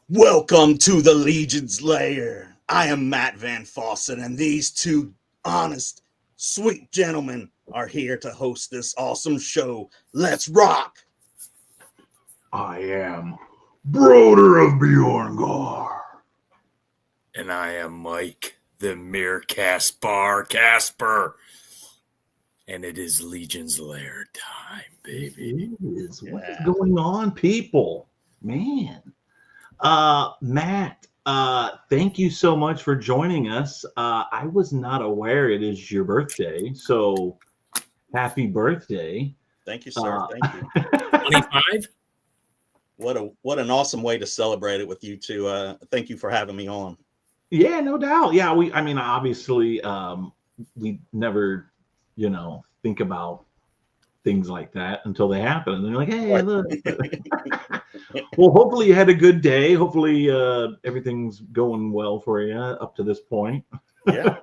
Welcome to the Legion's Lair. I am Matt Van Fossen, and these two honest, sweet gentlemen are here to host this awesome show. Let's rock! I am Broder of Bjorngar. And I am Mike, the mere Casper. And it is Legion's Lair time, baby. What is going on, people? Man. Matt, thank you so much for joining us. I was not aware it is your birthday, so happy birthday. Thank you, sir. Thank you. 25? What an awesome way to celebrate it with you two. Thank you for having me on. Yeah, no doubt. Yeah, obviously, we never, think about things like that until they happen. And they're like, hey, look. Well, hopefully you had a good day. Hopefully everything's going well for you up to this point. Yeah.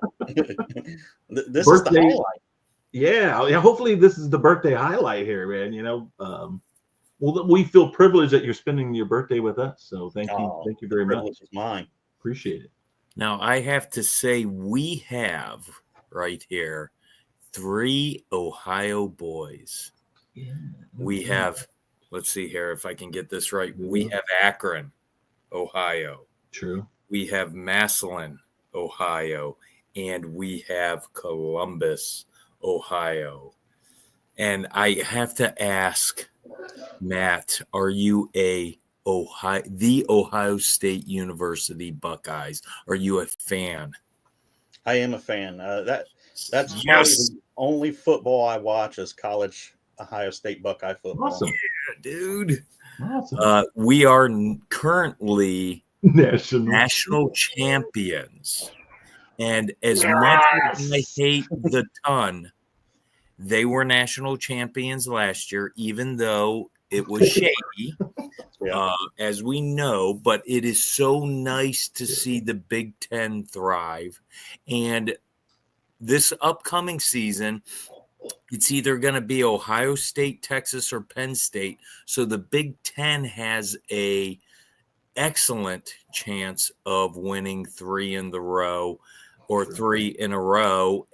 This birthday, is the highlight. Yeah. Hopefully this is the birthday highlight here, man. Well, we feel privileged that you're spending your birthday with us. So thank you very much. Privilege is mine. Appreciate it. Now, I have to say we have right here 3 Ohio boys. Yeah. We have, let's see here if I can get this right. We have Akron, Ohio. True. We have Massillon, Ohio. And we have Columbus, Ohio. And I have to ask, Matt, are you the Ohio State University Buckeyes? Are you a fan? I am a fan. That's yes. The only football I watch is college Ohio State Buckeye football. Awesome. Yeah, dude. Awesome. We are currently national champions. And as much as I hate the ton, they were national champions last year, even though it was shady, as we know. But it is so nice to see the Big Ten thrive. And this upcoming season, it's either going to be Ohio State, Texas, or Penn State. So the Big Ten has a excellent chance of winning 3 in a row.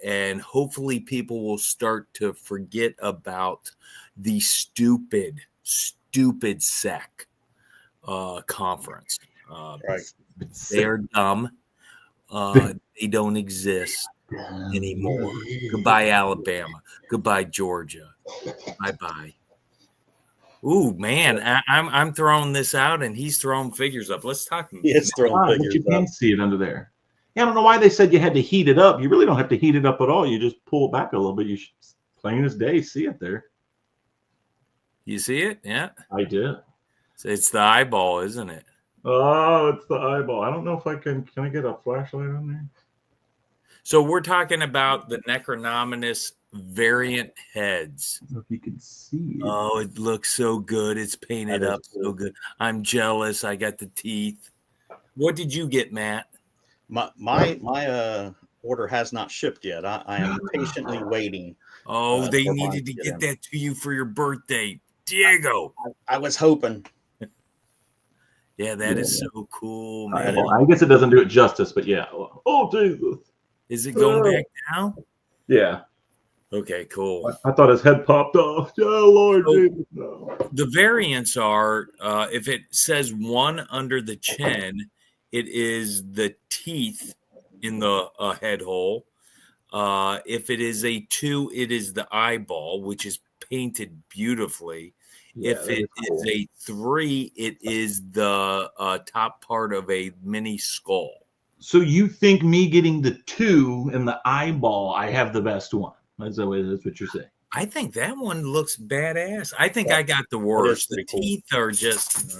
And hopefully people will start to forget about the stupid SEC conference. Right. They are dumb. They don't exist anymore. Goodbye, Alabama. Goodbye, Georgia. Bye-bye. Ooh, man, I'm throwing this out, and he's throwing figures up. Let's talk. He's throwing figures you can see it under there. Yeah, I don't know why they said you had to heat it up. You really don't have to heat it up at all. You just pull it back a little bit. You should, plain as day, see it there. You see it? Yeah. I did. So it's the eyeball, isn't it? Oh, it's the eyeball. I don't know if I can I get a flashlight on there? So we're talking about the Necronominus variant heads. I don't know if you can see it. Oh, it looks so good. It's painted up so good. I'm jealous. I got the teeth. What did you get, Matt? My order has not shipped yet. I am patiently waiting. Oh, they needed to get that to you for your birthday. Diego. I was hoping. Yeah, that is so cool, man. I guess it doesn't do it justice, but yeah. Oh, Jesus. Is it going back now? Yeah. Okay, cool. I thought his head popped off. Oh, Lord Jesus. No. The variants are, if it says 1 under the chin, it is the teeth in the head hole. If it is a 2, it is the eyeball, which is painted beautifully. Yeah, if it is a 3, it is the top part of a mini skull. So you think me getting the 2 in the eyeball, I have the best one? That's what you're saying. I think that one looks badass. I think I got the worst. The teeth are just...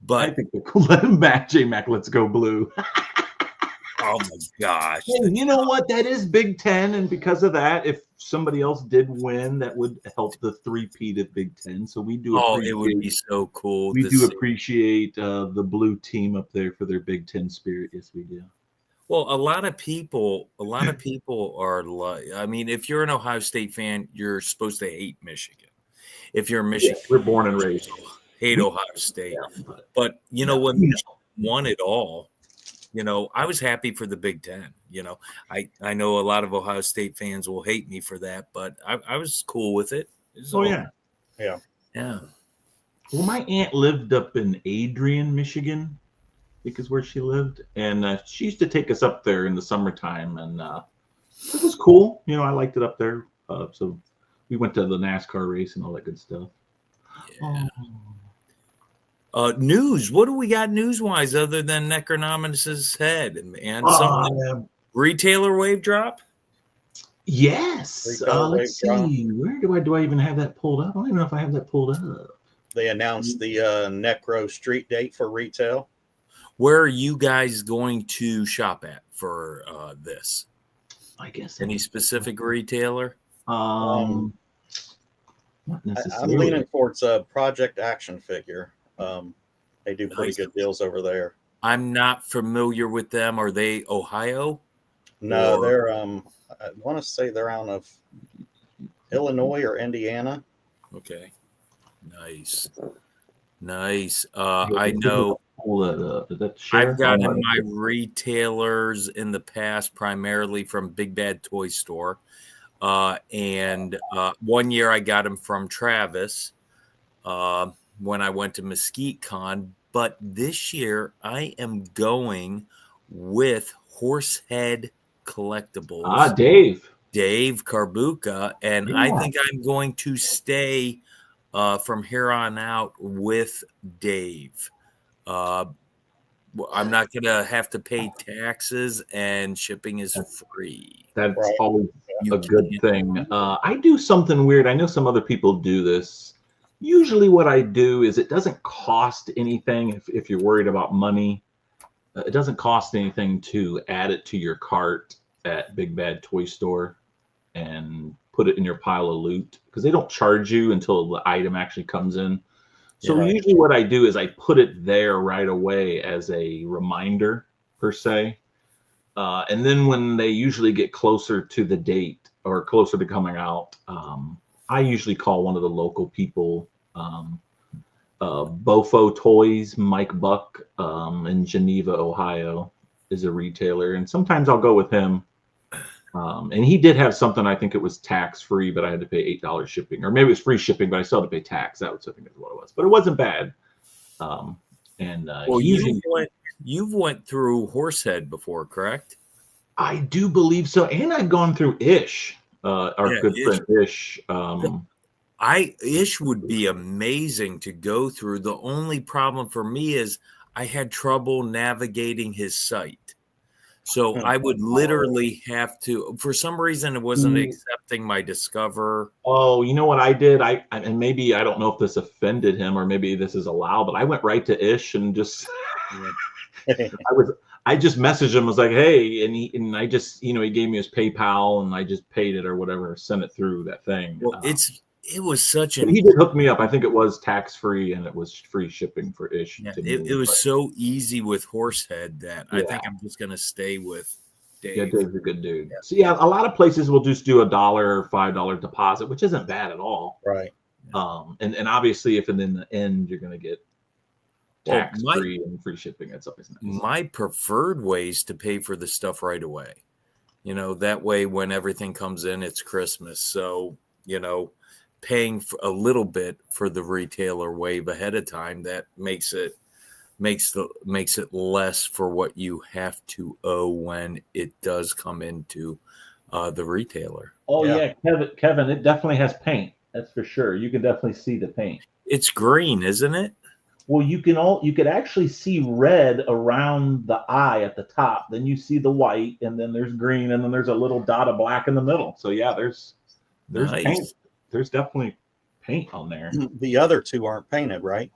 But I think the cool. Let him back, J-Mac. Let's go blue. Oh my gosh! Hey, you know what? That is Big Ten, and because of that, if somebody else did win, that would help the three-peat at Big Ten. So we do. Oh, it would be so cool. We do appreciate the blue team up there for their Big Ten spirit. Yes, we do. Well, a lot of people are like. I mean, if you're an Ohio State fan, you're supposed to hate Michigan. If you're a Michigan, we're born and raised. hate Ohio State. But, you know, when Michigan won it all, you know, I was happy for the Big Ten. You know, I know a lot of Ohio State fans will hate me for that, but I was cool with it. Yeah. Well, my aunt lived up in Adrian, Michigan, because where she lived, and she used to take us up there in the summertime, and it was cool. You know, I liked it up there. So we went to the NASCAR race and all that good stuff. Yeah. News. What do we got news-wise other than Necronominus's head and something? Retailer wave drop? Yes. Let's see. Where do I even have that pulled up? I don't even know if I have that pulled up. They announced the Necro street date for retail. Where are you guys going to shop at for this? I guess any specific retailer? I'm leaning towards a Project Action Figure. They do pretty good deals over there. I'm not familiar with them. Are they Ohio? No, they're I want to say they're out of Illinois or Indiana. Okay. Nice. I know I've gotten my retailers in the past primarily from Big Bad Toy Store. And 1 year I got them from Travis when I went to Mesquite Con. But this year I am going with Horsehead Collectibles. Dave Carbuca. And I think I'm going to stay from here on out with Dave. I'm not going to have to pay taxes, and shipping is free. That's always a good thing. I do something weird. I know some other people do this. Usually what I do is it doesn't cost anything if you're worried about money. It doesn't cost anything to add it to your cart at Big Bad Toy Store and put it in your pile of loot, because they don't charge you until the item actually comes in. So usually what I do is I put it there right away as a reminder, per se. And then when they usually get closer to the date or closer to coming out, I usually call one of the local people, Bofo Toys, Mike Buck in Geneva, Ohio, is a retailer. And sometimes I'll go with him. And he did have something, I think it was tax-free, but I had to pay $8 shipping. Or maybe it was free shipping, but I still had to pay tax. That was, I think, is what it was. But it wasn't bad. Well, you've went through Horsehead before, correct? I do believe so. And I've gone through Ish, our good friend Ish. Ish would be amazing to go through. The only problem for me is I had trouble navigating his site. So I would literally have to, for some reason, it wasn't accepting my Discover. Oh, you know what I did? And maybe, I don't know if this offended him or maybe this is allowed, but I went right to Ish and just, I just messaged him. I was like, hey, and I just, he gave me his PayPal and I just paid it or whatever, sent it through that thing. Well, it was such a. He did hook me up. I think it was tax-free and it was free shipping for Ish. Yeah, it was so easy with Horsehead that I think I'm just going to stay with Dave. Yeah, Dave's a good dude. So a lot of places will just do $1 or $5 deposit, which isn't bad at all. Right. And obviously, if in the end you're going to get tax-free and free shipping, that's always nice. My preferred way is to pay for the stuff right away. That way when everything comes in, it's Christmas. So, paying for a little bit for the retailer wave ahead of time, that makes it less for what you have to owe when it does come into the retailer. Oh yeah, Kevin, it definitely has paint. That's for sure. You can definitely see the paint. It's green, isn't it? Well, you could actually see red around the eye at the top. Then you see the white, and then there's green, and then there's a little dot of black in the middle. So yeah, there's nice. Paint. There's definitely paint on there. The other two aren't painted, right?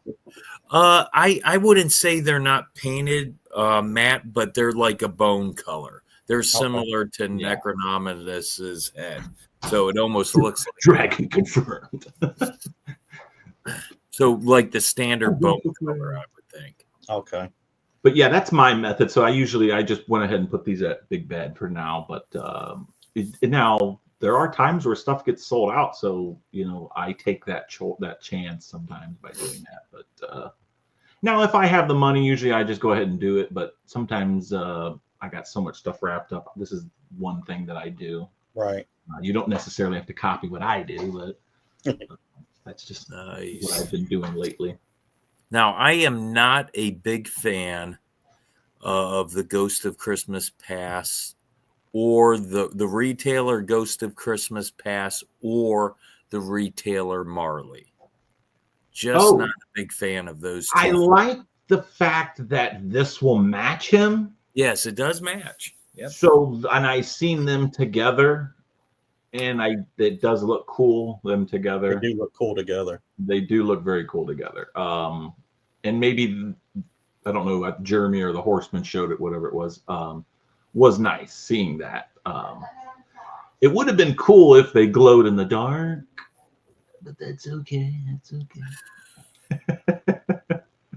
I wouldn't say they're not painted, Matt, but they're like a bone color. They're similar to Necronominus's head, so it almost looks like dragon confirmed. So like the standard bone color, I would think. Okay. But yeah, that's my method. So I just went ahead and put these at Big Bad for now. But now there are times where stuff gets sold out. So, I take that chance sometimes by doing that. But now if I have the money, usually I just go ahead and do it. But sometimes I got so much stuff wrapped up. This is one thing that I do. Right. You don't necessarily have to copy what I do, but that's just nice. What I've been doing lately. Now, I am not a big fan of the Ghost of Christmas Pass or the retailer Ghost of Christmas Pass or the retailer Marley. Just not a big fan of those two. I like the fact that this will match him. Yes, it does match. Yep. So, and I've seen them together, and it does look cool, them together. They do look cool together. They do look very cool together. And maybe, I don't know, Jeremy or the Horseman showed it, whatever it was nice seeing that. It would have been cool if they glowed in the dark, but that's okay.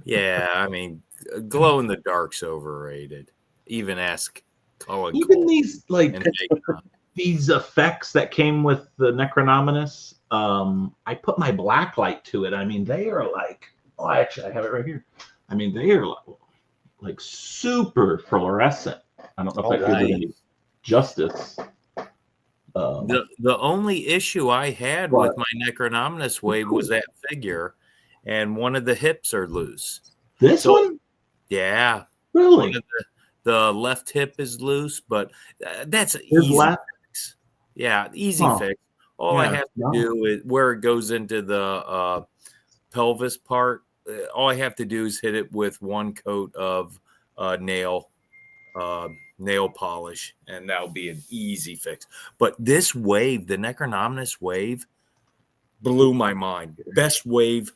Yeah, I mean, glow in the dark's overrated. Even ask Colin. Even these these effects that came with the Necronominus, I put my black light to it. I mean, they are actually I have it right here. I mean, they are like super fluorescent. I don't know if that gives it any justice. The only issue I had with my Necronominus wave was that figure, and one of the hips are loose. This one? Yeah. Really? The left hip is loose, but that's an easy fix. Yeah, easy fix. All I have to do is where it goes into the pelvis part. All I have to do is hit it with one coat of nail polish, and that'll be an easy fix. But this wave, the Necronominus wave, blew my mind. Best wave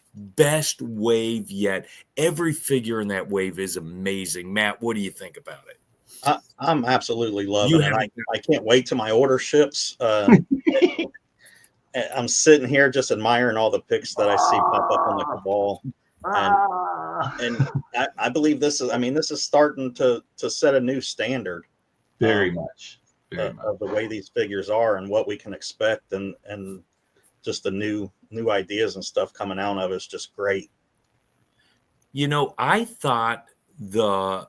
yet. Every figure in that wave is amazing. Matt, what do you think about it? I'm absolutely loving it. I can't wait till my order ships. I'm sitting here just admiring all the pics that I see pop up on the Cabal. And I believe this is starting to set a new standard. Very much. Of the way these figures are and what we can expect, and just the new ideas and stuff coming out of it's just great. I thought the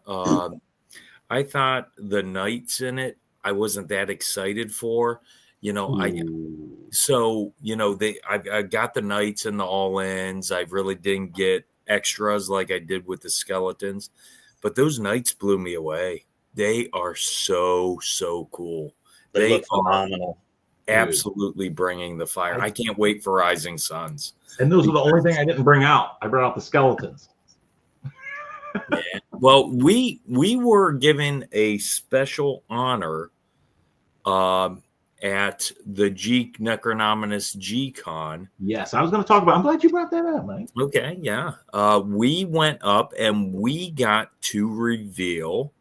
knights in it I wasn't that excited for. I got the knights and the all-ins. I really didn't get extras like I did with the skeletons, but those knights blew me away. They are so cool. They look phenomenal. Absolutely bringing the fire. I can't wait for Rising Suns. And those are the only thing I didn't bring out. I brought out the skeletons. Yeah. Well, we were given a special honor at the Necronominus G-Con. Yes, I was going to talk about. I'm glad you brought that up, Mike. Okay, yeah. We went up and we got to reveal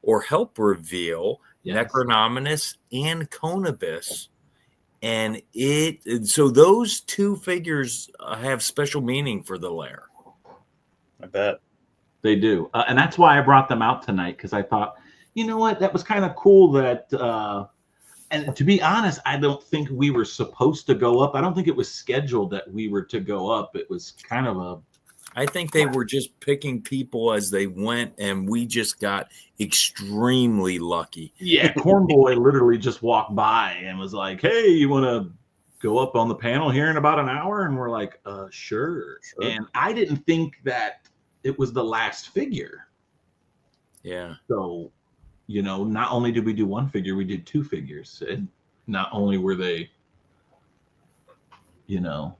or help reveal Necronominus and Conibus. And so those two figures have special meaning for the lair. I bet. They do. And that's why I brought them out tonight, because I thought, you know what, that was kind of cool that, and to be honest, I don't think we were supposed to go up. I don't think it was scheduled that we were to go up. It was kind of I think they were just picking people as they went, and we just got extremely lucky. Yeah, Cornboy literally just walked by and was like, hey, you want to go up on the panel here in about an hour? And we're like, sure. And I didn't think that it was the last figure. Yeah. So, not only did we do one figure, we did two figures. And not only were they, Yeah,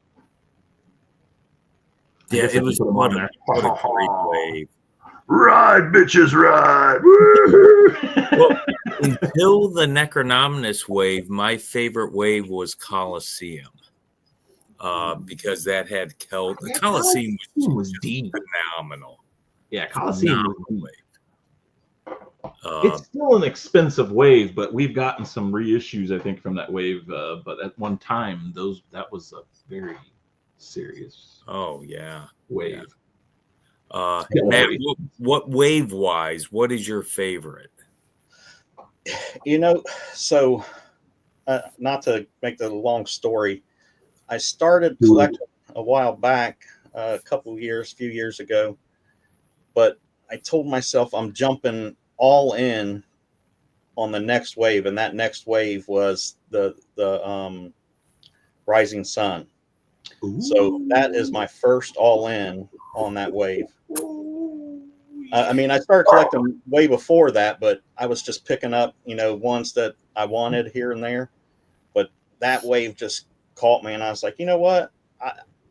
it was what a great wave. Ride, bitches, ride. Well, until the Necronominus wave, my favorite wave was Colosseum. Because that had the Colosseum was deep, phenomenal. Yeah, Colosseum was deep. It's still an expensive wave, but we've gotten some reissues, I think, from that wave. But at one time, that was a very serious wave. Matt, what wave-wise, what is your favorite? So not to make the long story, I started collecting a while back, few years ago, but I told myself I'm jumping all in on the next wave, and that next wave was the Rising Sun. Ooh. So that is my first all in on that wave. I mean, I started collecting way before that, but I was just picking up, ones that I wanted here and there. But that wave just caught me, and I was like, you know what?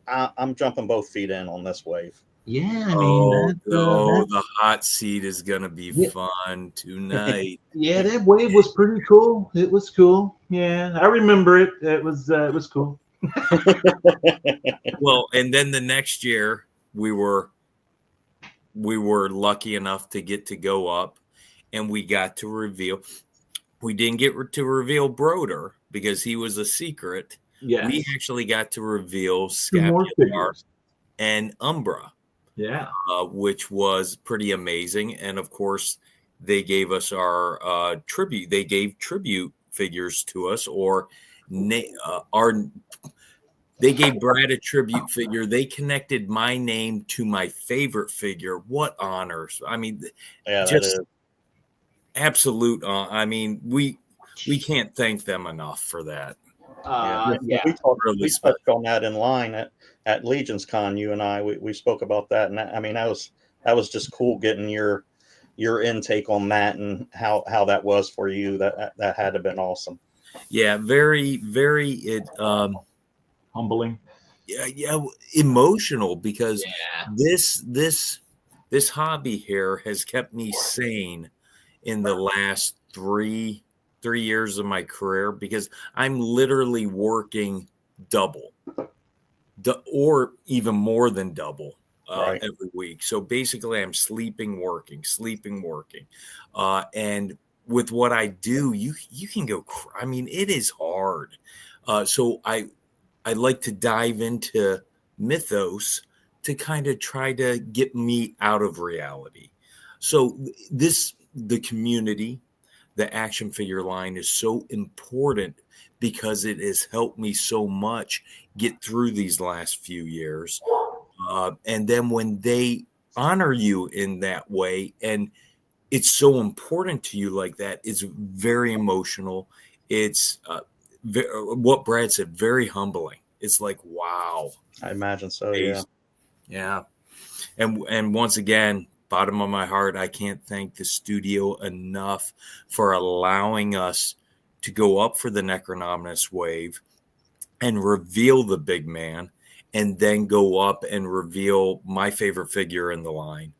I'm jumping both feet in on this wave. Yeah, I mean, the hot seat is gonna be fun tonight. Yeah, that wave was pretty cool. It was cool. Yeah, I remember it. It was cool. Well, and then the next year we were lucky enough to get to go up, and we got to reveal. We didn't get to reveal Broder because he was a secret. Yes. We actually got to reveal Scapular and Umbra. Yeah. Which was pretty amazing. And of course, they gave us our tribute. They gave tribute figures to us, or they gave Brad a tribute figure. They connected my name to my favorite figure. What honors! I mean, just absolute. I mean, we can't thank them enough for that. We touched on that in line at Legion's Con. You and I, we spoke about that, and I mean, that was just cool getting your intake on that and how that was for you. That had to have been awesome. Yeah, very, very humbling. Yeah, emotional, because this hobby here has kept me sane in the last three years of my career, because I'm literally working double, or even more than double every week. So basically I'm sleeping, working. And with what I do, you can go, I mean, it is hard. So I like to dive into mythos to kind of try to get me out of reality. So the community, the action figure line is so important because it has helped me so much get through these last few years. And then when they honor you in that way, and it's so important to you like that, it's very emotional. It's what Brad said, very humbling. It's like, wow. I imagine so. Yeah. Yeah. And once again, bottom of my heart, I can't thank the studio enough for allowing us to go up for the Necronominus wave and reveal the big man, and then go up and reveal my favorite figure in the line,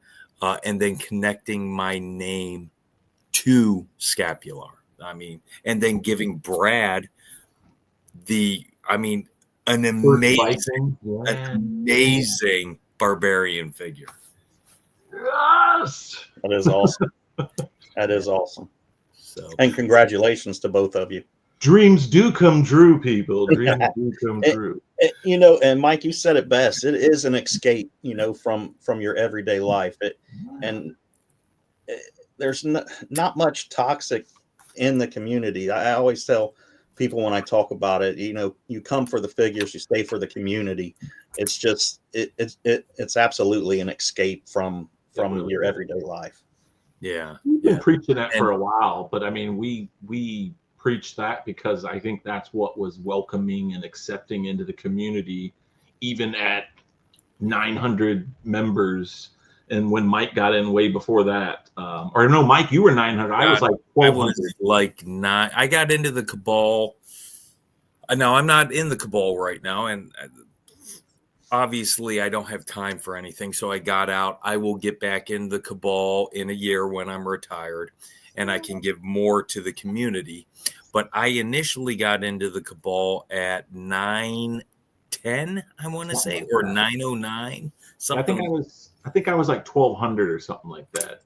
and then connecting my name to Scapular. I mean, and then giving Brad an amazing barbarian figure. Yes, that is awesome. That is awesome. So, and congratulations to both of you. Dreams do come true, people. Dreams do come true. And Mike, you said it best. It is an escape, from your everyday life. There's not much toxic in the community. I always tell people when I talk about it, you come for the figures, you stay for the community. It's just it's absolutely an escape from your everyday life. Yeah, we've been preaching that for a while, but I mean, we preach that because I think that's what was welcoming and accepting into the community, even at 900 members. And when Mike got in way before that, or no, Mike, you were 900. I was like 1,200. I was like 9. I got into the Cabal. No, I'm not in the Cabal right now, and obviously I don't have time for anything, so I got out. I will get back in the Cabal in a year when I'm retired, and I can give more to the community. But I initially got into the Cabal at 910, I want to say, or 909. Something. I think I was like 1,200 or something like that.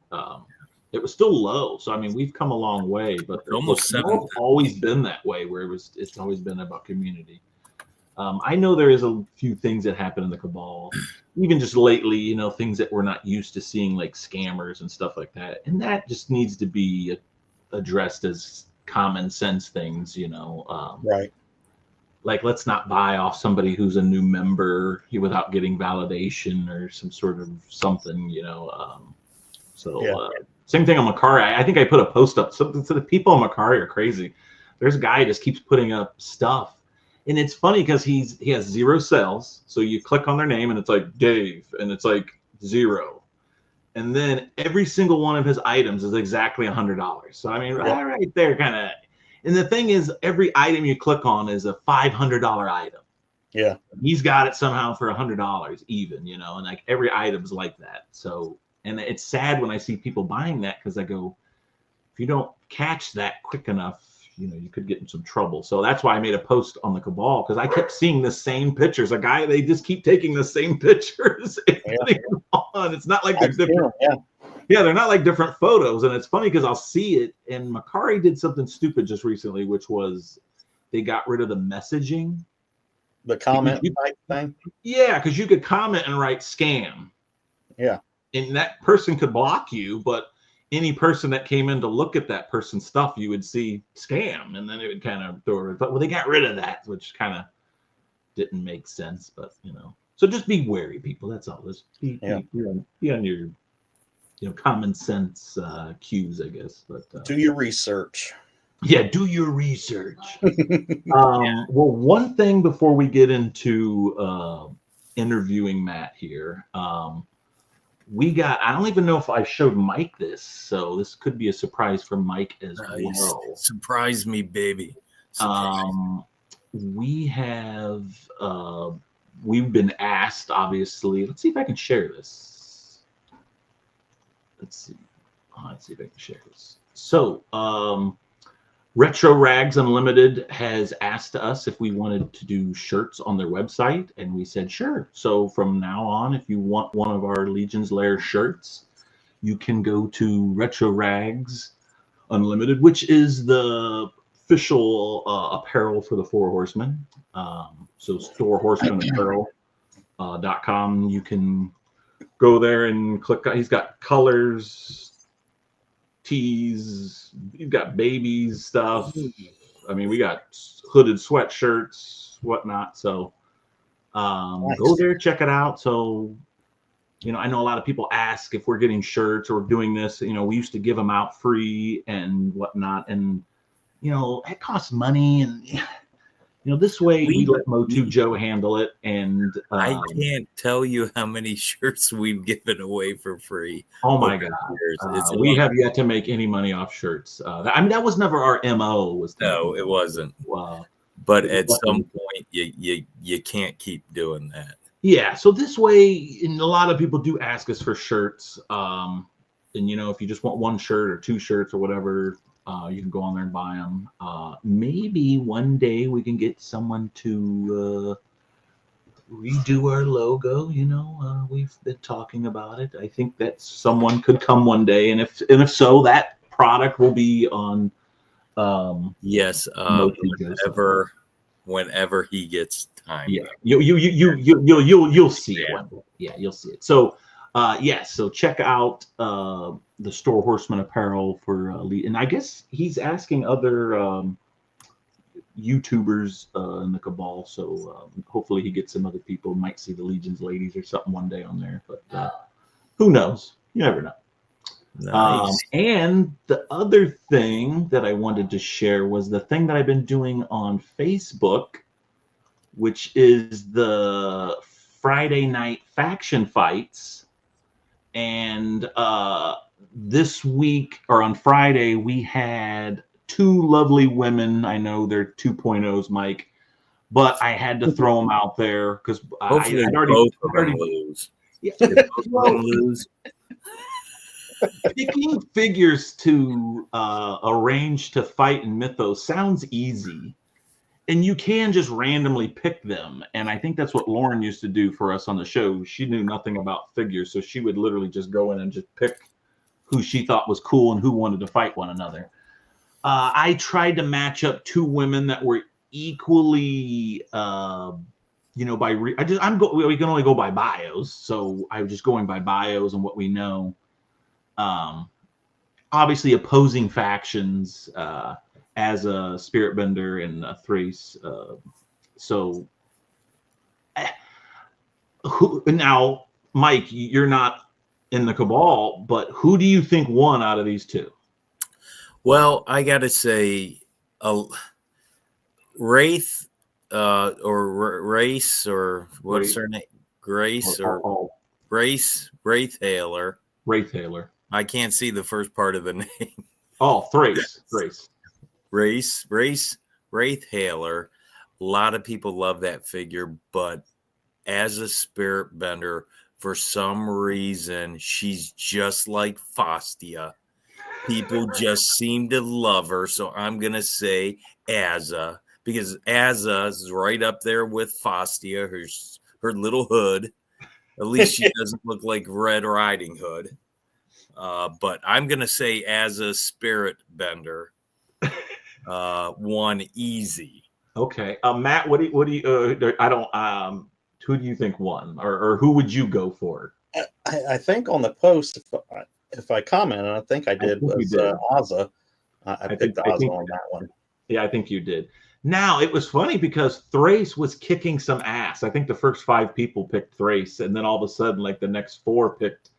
It was still low, so I mean, we've come a long way. But almost it's always been that way, where it's always been about community. I know there is a few things that happen in the Cabal, even just lately, things that we're not used to seeing, like scammers and stuff like that, and that just needs to be addressed as common sense things, Right. Like let's not buy off somebody who's a new member without getting validation or some sort of something, same thing on Macari. I think I put a post up. So the people on Macari are crazy. There's a guy who just keeps putting up stuff, and it's funny because he has 0 sales. So you click on their name and it's like Dave, and it's like 0, and then every single one of his items is exactly $100. So I mean, right there, kind of. And the thing is, every item you click on is a $500 item. Yeah, he's got it somehow for $100 even, and like every item's like that. So, and it's sad when I see people buying that, because I go, if you don't catch that quick enough, you could get in some trouble. So that's why I made a post on the Cabal, because I kept seeing the same pictures. They just keep taking the same pictures and putting them on. It's not like they're different. Yeah, they're not like different photos. And it's funny because I'll see it. And Macari did something stupid just recently, which was they got rid of the messaging. The comment type thing? Yeah, because you could comment and write scam. Yeah. And that person could block you, but any person that came in to look at that person's stuff, you would see scam. And then it would kind of throw it. But they got rid of that, which kind of didn't make sense. But, so just be wary, people. That's all. Just be on your common sense cues, I guess. But do your research. Yeah, do your research. Well, one thing before we get into interviewing Matt here, I don't even know if I showed Mike this, so this could be a surprise for Mike as well. Surprise me, baby. We've been asked, obviously. Let's see if I can share this. Let's see if I can share this. So, Retro Rags Unlimited has asked us if we wanted to do shirts on their website, and we said sure. So from now on, if you want one of our Legion's Lair shirts, you can go to Retro Rags Unlimited, which is the official apparel for the Four Horsemen. So storehorsemanapparel.com. You can go there and click. He's got colors, tees, you've got babies stuff. I mean, we got hooded sweatshirts, whatnot. So nice. Go there, check it out. So, I know a lot of people ask if we're getting shirts or doing this. We used to give them out free and whatnot. And, it costs money. And, this way we let Motu Joe handle it. And I can't tell you how many shirts we've given away for free. Oh my God. We have yet to make any money off shirts. That was never our MO. No, it wasn't. But at some point you can't keep doing that. Yeah. So this way, and a lot of people do ask us for shirts. And if you just want one shirt or 2 shirts or whatever, you can go on there and buy them. Maybe one day we can get someone to redo our logo. We've been talking about it. I think that someone could come one day, and if so, that product will be on. Yes, whenever he gets time. Yeah, you'll see it. One day. Yeah, you'll see it. So. So check out the Store Horseman apparel for and I guess he's asking other YouTubers in the Cabal. So hopefully he gets some other people. Might see the Legion's ladies or something one day on there. But who knows? You never know. Nice. And the other thing that I wanted to share was the thing that I've been doing on Facebook, which is the Friday night faction fights. And this week, or on Friday, we had 2 lovely women. I know they're 2.0s, Mike, but I had to throw them out there because I'd already lose. Yeah. Lose. Picking figures to arrange to fight in Mythos sounds easy. And you can just randomly pick them. And I think that's what Lauren used to do for us on the show. She knew nothing about figures, so she would literally just go in and just pick who she thought was cool and who wanted to fight one another. I tried to match up 2 women that were equally, we can only go by bios. So I was just going by bios and what we know. Obviously opposing factions, as a spirit bender and Thrace. So who now, Mike? You're not in the Cabal, but who do you think won out of these two? Well, I got to say, Wraith or Race or what's her name? Grace or Race Wraithhaler. Wraithhaler. I can't see the first part of the name. Oh, Thrace. Race Wraithhaler. A lot of people love that figure, but as a spirit bender, for some reason, she's just like Fastia. People just seem to love her, so I'm gonna say Azza, because Azza is right up there with Fastia. Her little hood. At least she doesn't look like Red Riding Hood. But I'm gonna say Azza Spirit Bender won easy. Okay, Matt, what do you? I don't. Who do you think won, or who would you go for? I think on the post, if I commented, I think I did, was Azza. I picked Azza on that one. Yeah, I think you did. Now, it was funny because Thrace was kicking some ass. I think the first 5 people picked Thrace, and then all of a sudden, like the next 4 picked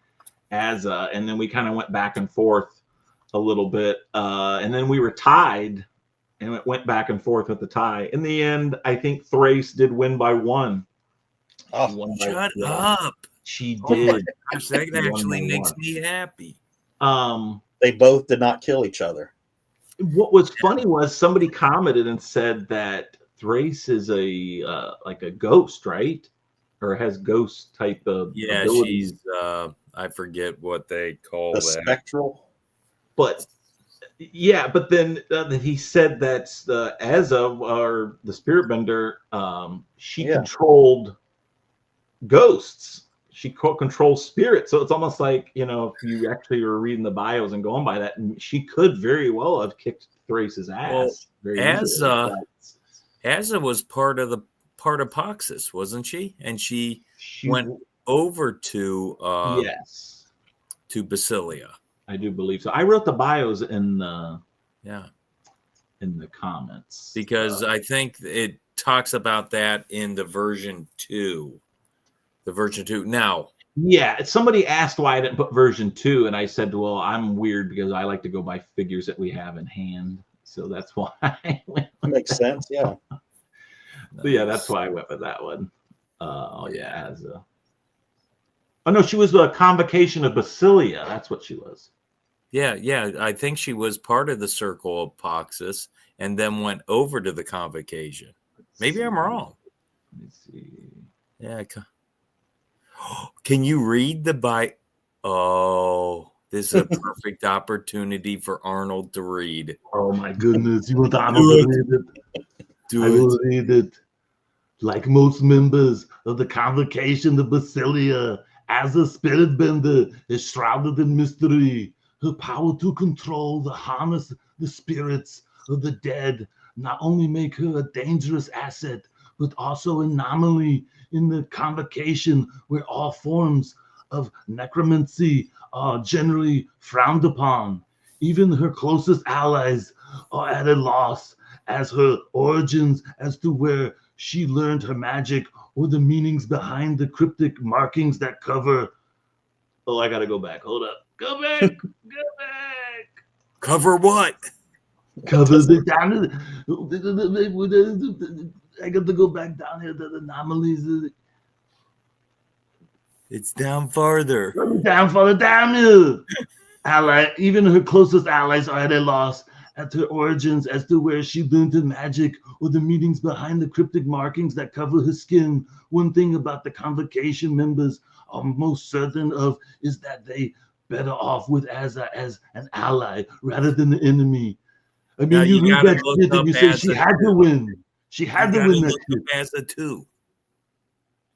Azza, and then we kind of went back and forth a little bit, and then we were tied, and it went back and forth with the tie. In the end, I think Thrace did win by 1. Oh, shut up! She did. Gosh, that actually makes me happy. They both did not kill each other. What was funny was somebody commented and said that Thrace is a like a ghost, right? Or has ghost type of abilities. She's I forget what they call the that. Spectral. But yeah, but then he said that the Azza, or the spirit bender, she controlled ghosts. She controls spirits. So it's almost like, if you actually were reading the bios and going by that, and she could very well have kicked Thrace's ass. Well, Azza was part of Poxus, wasn't she? And she went over to to Basilia. I do believe so. I wrote the bios in the in the comments because I think it talks about that in the version 2. The version 2 now. Yeah, somebody asked why I didn't put version 2, and I said, well, I'm weird because I like to go by figures that we have in hand, so that's why I went with makes sense. Yeah. So yeah, that's why I went with that one. Azza. Oh no, she was a convocation of Basilia. That's what she was. Yeah. I think she was part of the Circle of Poxus and then went over to the convocation. Maybe I'm wrong. Let me see. Yeah. Can you read the Bible? Oh, this is a perfect opportunity for Arnold to read. Oh my goodness. You want Arnold to read it? I will read it. Like most members of the convocation of Basilia, as a spirit bender is shrouded in mystery. Her power to control harness the spirits of the dead not only make her a dangerous asset, but also an anomaly in the convocation where all forms of necromancy are generally frowned upon. Even her closest allies are at a loss as her origins as to where she learned her magic or the meanings behind the cryptic markings that cover. Oh, I gotta go back. Hold up. Go back. Go back. Cover what? Cover the down. I got to go back down here to the anomalies. It's down farther. Down farther, down here. Even her closest allies are at a loss at her origins as to where she learned her magic or the meanings behind the cryptic markings that cover her skin. One thing about the convocation members are most certain of is that they better off with Azza as an ally rather than the enemy. I mean, you read that shit and you say she had to win. She had to win that shit. Azza 2.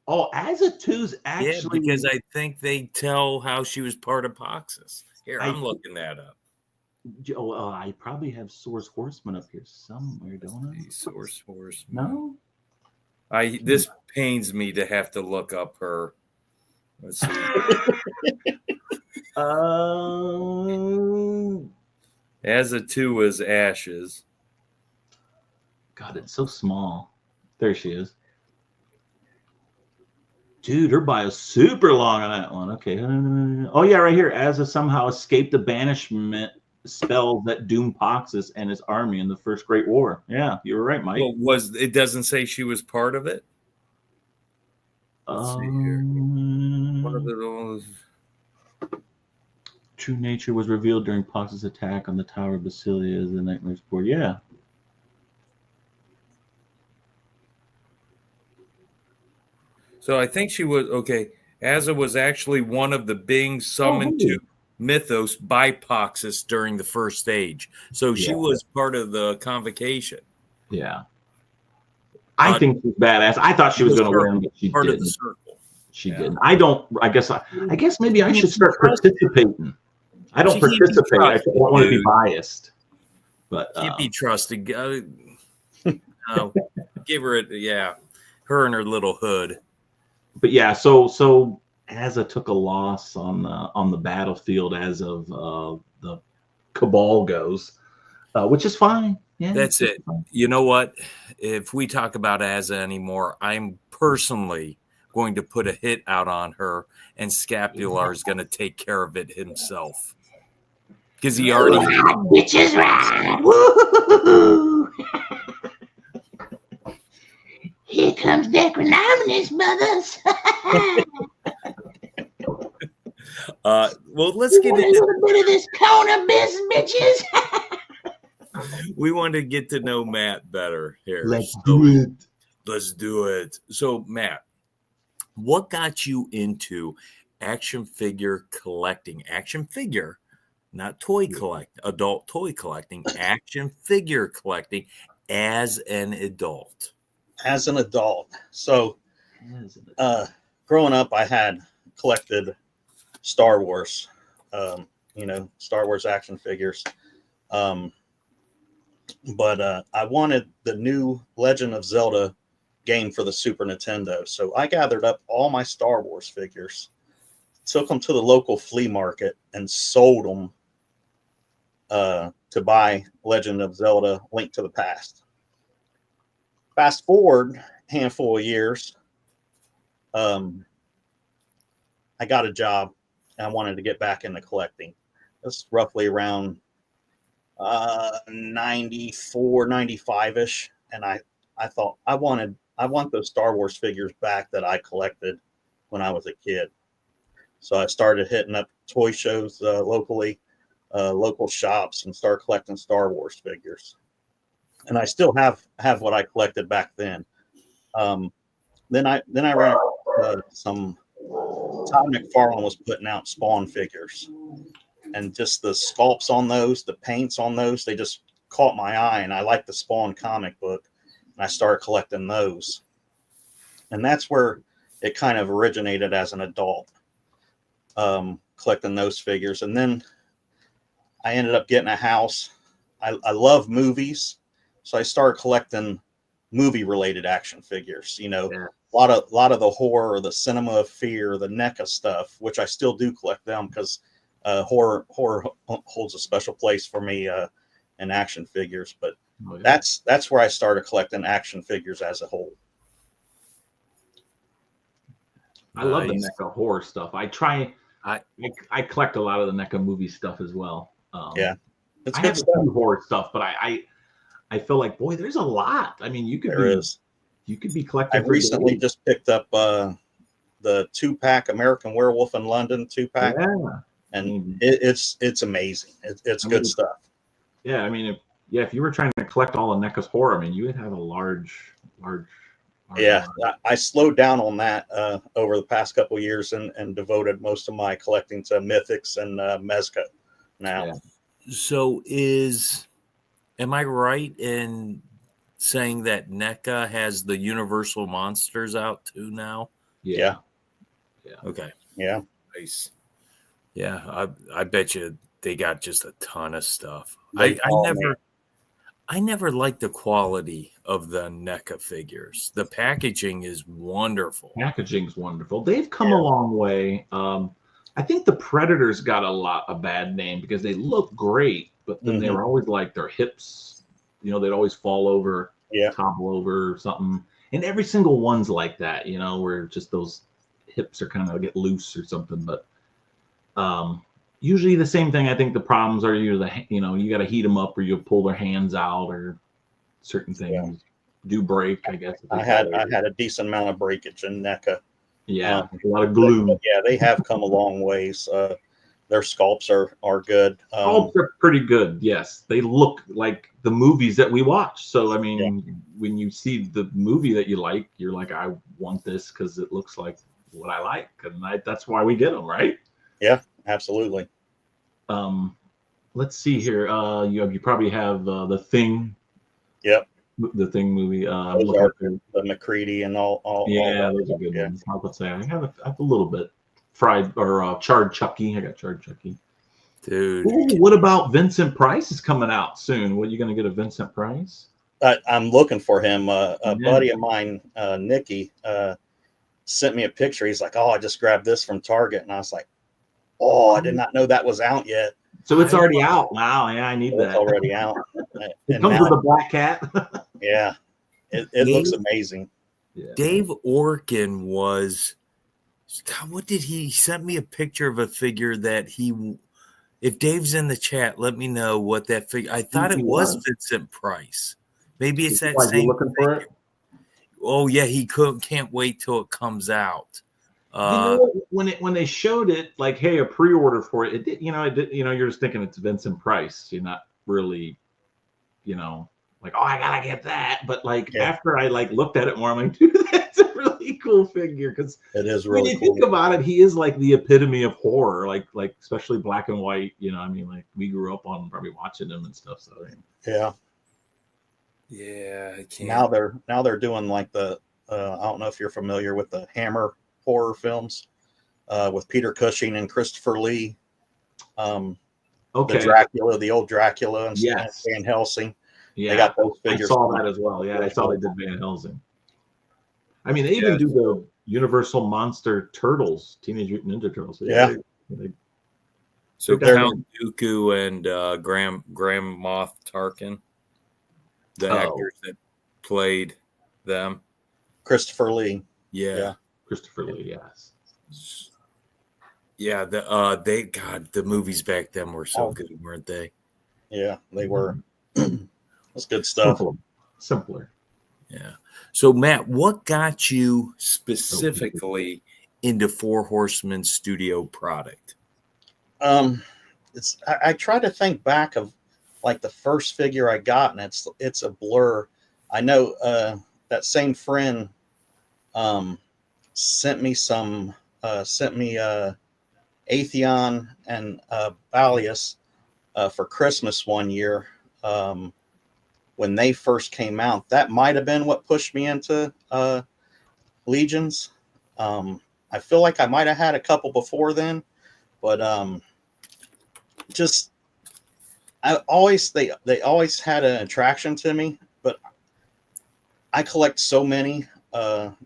Oh, Azza 2's actually... Yeah, because I think they tell how she was part of Poxus. Here, I'm looking that up. I probably have Source Horseman up here somewhere, don't I? Source Horseman. No? This pains me to have to look up her. Let's see. Azza 2 is Ashes. God, it's so small. There she is. Dude, her bio's super long on that one. Okay. Oh, yeah, right here. Asa somehow escaped the banishment spells that doomed Poxus and his army in the First Great War. Yeah, you were right, Mike. Well, it doesn't say she was part of it? Let's see here. One of those. True nature was revealed during Pox's attack on the Tower of Basilia as the Nightmare's board. Yeah. So I think she was okay. Asa was actually one of the beings summoned to Mythos by Poxus during the first stage. So she was part of the convocation. Yeah. I think she's badass. I thought she was going to win, but she part didn't. Of the circle. She didn't. I guess maybe I should start participating. I don't participate. I don't want to be biased. But can't be trusted. Give her her and her little hood. But yeah, so Asa took a loss on the battlefield as of the Cabal goes, which is fine. Yeah, that's it. Fine. You know what? If we talk about Asa anymore, I'm personally going to put a hit out on her, and Scapular is going to take care of it himself because he already bitches ride. Woo! Here comes Necronominus, brothers. Well, let's get into a little bit of this corner business, bitches. We want to get to know Matt better here. Let's do it. Let's do it. So, Matt, what got you into action figure collecting? Action figure, not toy collecting, adult toy collecting, action figure collecting as an adult. As an adult. So, growing up, I had collected Star Wars, Star Wars action figures. But I wanted the new Legend of Zelda game for the Super Nintendo. So I gathered up all my Star Wars figures, took them to the local flea market, and sold them to buy Legend of Zelda Link to the Past. Fast forward a handful of years, I got a job and I wanted to get back into collecting. That's roughly around 94, 95-ish. And I thought I want those Star Wars figures back that I collected when I was a kid. So I started hitting up toy shows locally, local shops, and started collecting Star Wars figures. And I still have what I collected back then. Then I ran some Todd McFarlane was putting out Spawn figures, and just the sculpts on those, the paints on those, they just caught my eye, and I liked the Spawn comic book, and I started collecting those. And that's where it kind of originated as an adult, collecting those figures. And then I ended up getting a house. I love movies, so I started collecting movie-related action figures. A lot of the horror, the cinema of fear, the NECA stuff, which I still do collect them because horror holds a special place for me in action figures. But that's where I started collecting action figures as a whole. I love the NECA horror stuff. I collect a lot of the NECA movie stuff as well. It's I good have stuff. some horror stuff, but I feel like, boy, there's a lot. I mean, you could be collecting. I recently just picked up the 2-pack American Werewolf in London 2-pack. Yeah. And it's amazing. It's good stuff. Yeah, I mean, if you were trying to collect all of NECA's horror, I mean, you would have a large. Yeah, I slowed down on that over the past couple of years and devoted most of my collecting to Mythics and Mezco now. Yeah. So am I right in saying that NECA has the Universal Monsters out too now? Yeah. Okay. Yeah. Nice. Yeah, I bet you they got just a ton of stuff. I never liked the quality of the NECA figures. The packaging is wonderful. Packaging's wonderful. They've come a long way. I think the Predators got a bad name because they look great, but then they were always like their hips, they'd always fall over. topple over or something. And every single one's like that, you know, where just those hips are kind of get loose or something. But usually the same thing. I think the problems are you got to heat them up, or you pull their hands out, or certain things do break. I guess I had a decent amount of breakage in NECA. Yeah, a lot of glue. They have come a long ways. Their sculpts are good. Sculpts are pretty good. Yes, they look like the movies that we watch. So I mean, when you see the movie that you like, you're like, I want this because it looks like what I like, and that's why we get them, right? Yeah, absolutely. Let's see here. You probably have the Thing. Yep. The Thing movie. Those are the McCready and all. Yeah, those are good ones. I would say I have a little bit. Fried or charred Chucky. I got charred Chucky. Dude. Ooh, what about Vincent Price is coming out soon? What, are you going to get a Vincent Price? I'm looking for him. A buddy of mine, Nicky, sent me a picture. He's like, "Oh, I just grabbed this from Target," and I was like, "Oh, I did not know that was out yet." So it's already out. Wow, yeah, I need that. It's already out. It comes with a black cat. Yeah, it looks amazing. Yeah. Dave Orkin was. God, what did he sent me a picture of a figure that if Dave's in the chat, let me know what that figure. I thought it was Vincent Price. Maybe it's that same. Looking for it? Oh yeah, he can't wait till it comes out. You know, when they showed it, like, hey, a pre-order for it, you're just thinking it's Vincent Price. You're not really, like, oh, I gotta get that. But like after I looked at it more, I'm like, dude, that's a really cool figure, because it is really. When you think about it, he is like the epitome of horror, like especially black and white. I mean, like we grew up on probably watching him and stuff. So yeah, I can't. Now they're doing like the I don't know if you're familiar with the Hammer horror films with Peter Cushing and Christopher Lee. The Dracula, the old Dracula, and Van Helsing. Yeah, they got those figures. I saw that as well. Yeah, I saw they did Van Helsing. I mean, they even do the Universal Monster Turtles, Teenage Mutant Ninja Turtles. So Count Dooku and Grand Moff Tarkin, the actors that played them. Christopher Lee. Yeah. Christopher Lee, yes. Yeah, the movies back then were so good, weren't they? Yeah, they were. That's good stuff. Simpler. Yeah. So Matt, what got you specifically into Four Horsemen Studio product? I try to think back of like the first figure I got, and it's a blur. I know that same friend sent me Atheon and Balius for Christmas one year. When they first came out, that might have been what pushed me into Legions. I feel like I might have had a couple before then, but they always had an attraction to me. But I collect so many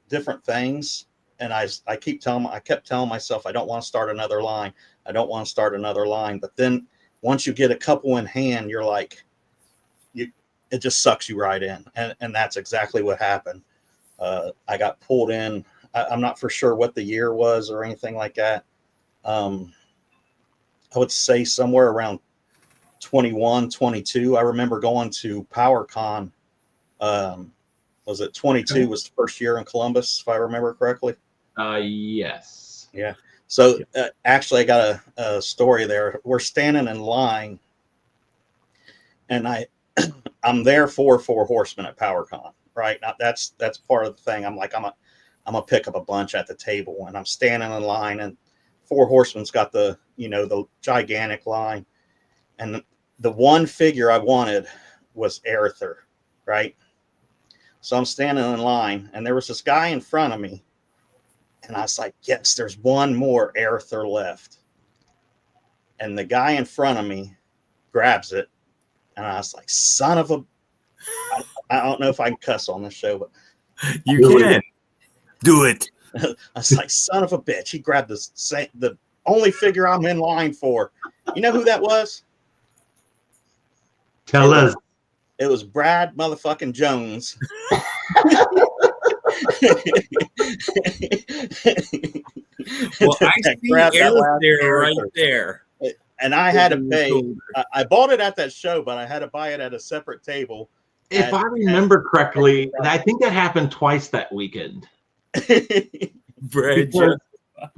different things, and I kept telling myself I don't want to start another line. I don't want to start another line. But then once you get a couple in hand, you're like, it just sucks you right in. And that's exactly what happened. I got pulled in. I'm not for sure what the year was or anything like that. I would say somewhere around 21, 22. I remember going to PowerCon. Was it 22 was the first year in Columbus, if I remember correctly? Yes. Yeah. So actually, I got a story there. We're standing in line, and I'm there for Four Horsemen at PowerCon, right? Now that's part of the thing. I'm like, I'm gonna pick up a bunch at the table, and I'm standing in line, and Four Horsemen's got the gigantic line, and the one figure I wanted was Aerithur, right? So I'm standing in line, and there was this guy in front of me, and I was like, yes, there's one more Aerithur left. And the guy in front of me grabs it, and I was like, son of a... I don't know if I can cuss on this show, but... You can. Do it. I was like, son of a bitch. He grabbed the only figure I'm in line for. You know who that was? Tell us. It was Brad motherfucking Jones. Well, I see Grabbed that Eric last there, right character. there. And I had to Over your pay. shoulder. I bought it at that show, but I had to buy it at a separate table. If I remember correctly, I think that happened twice that weekend. Brad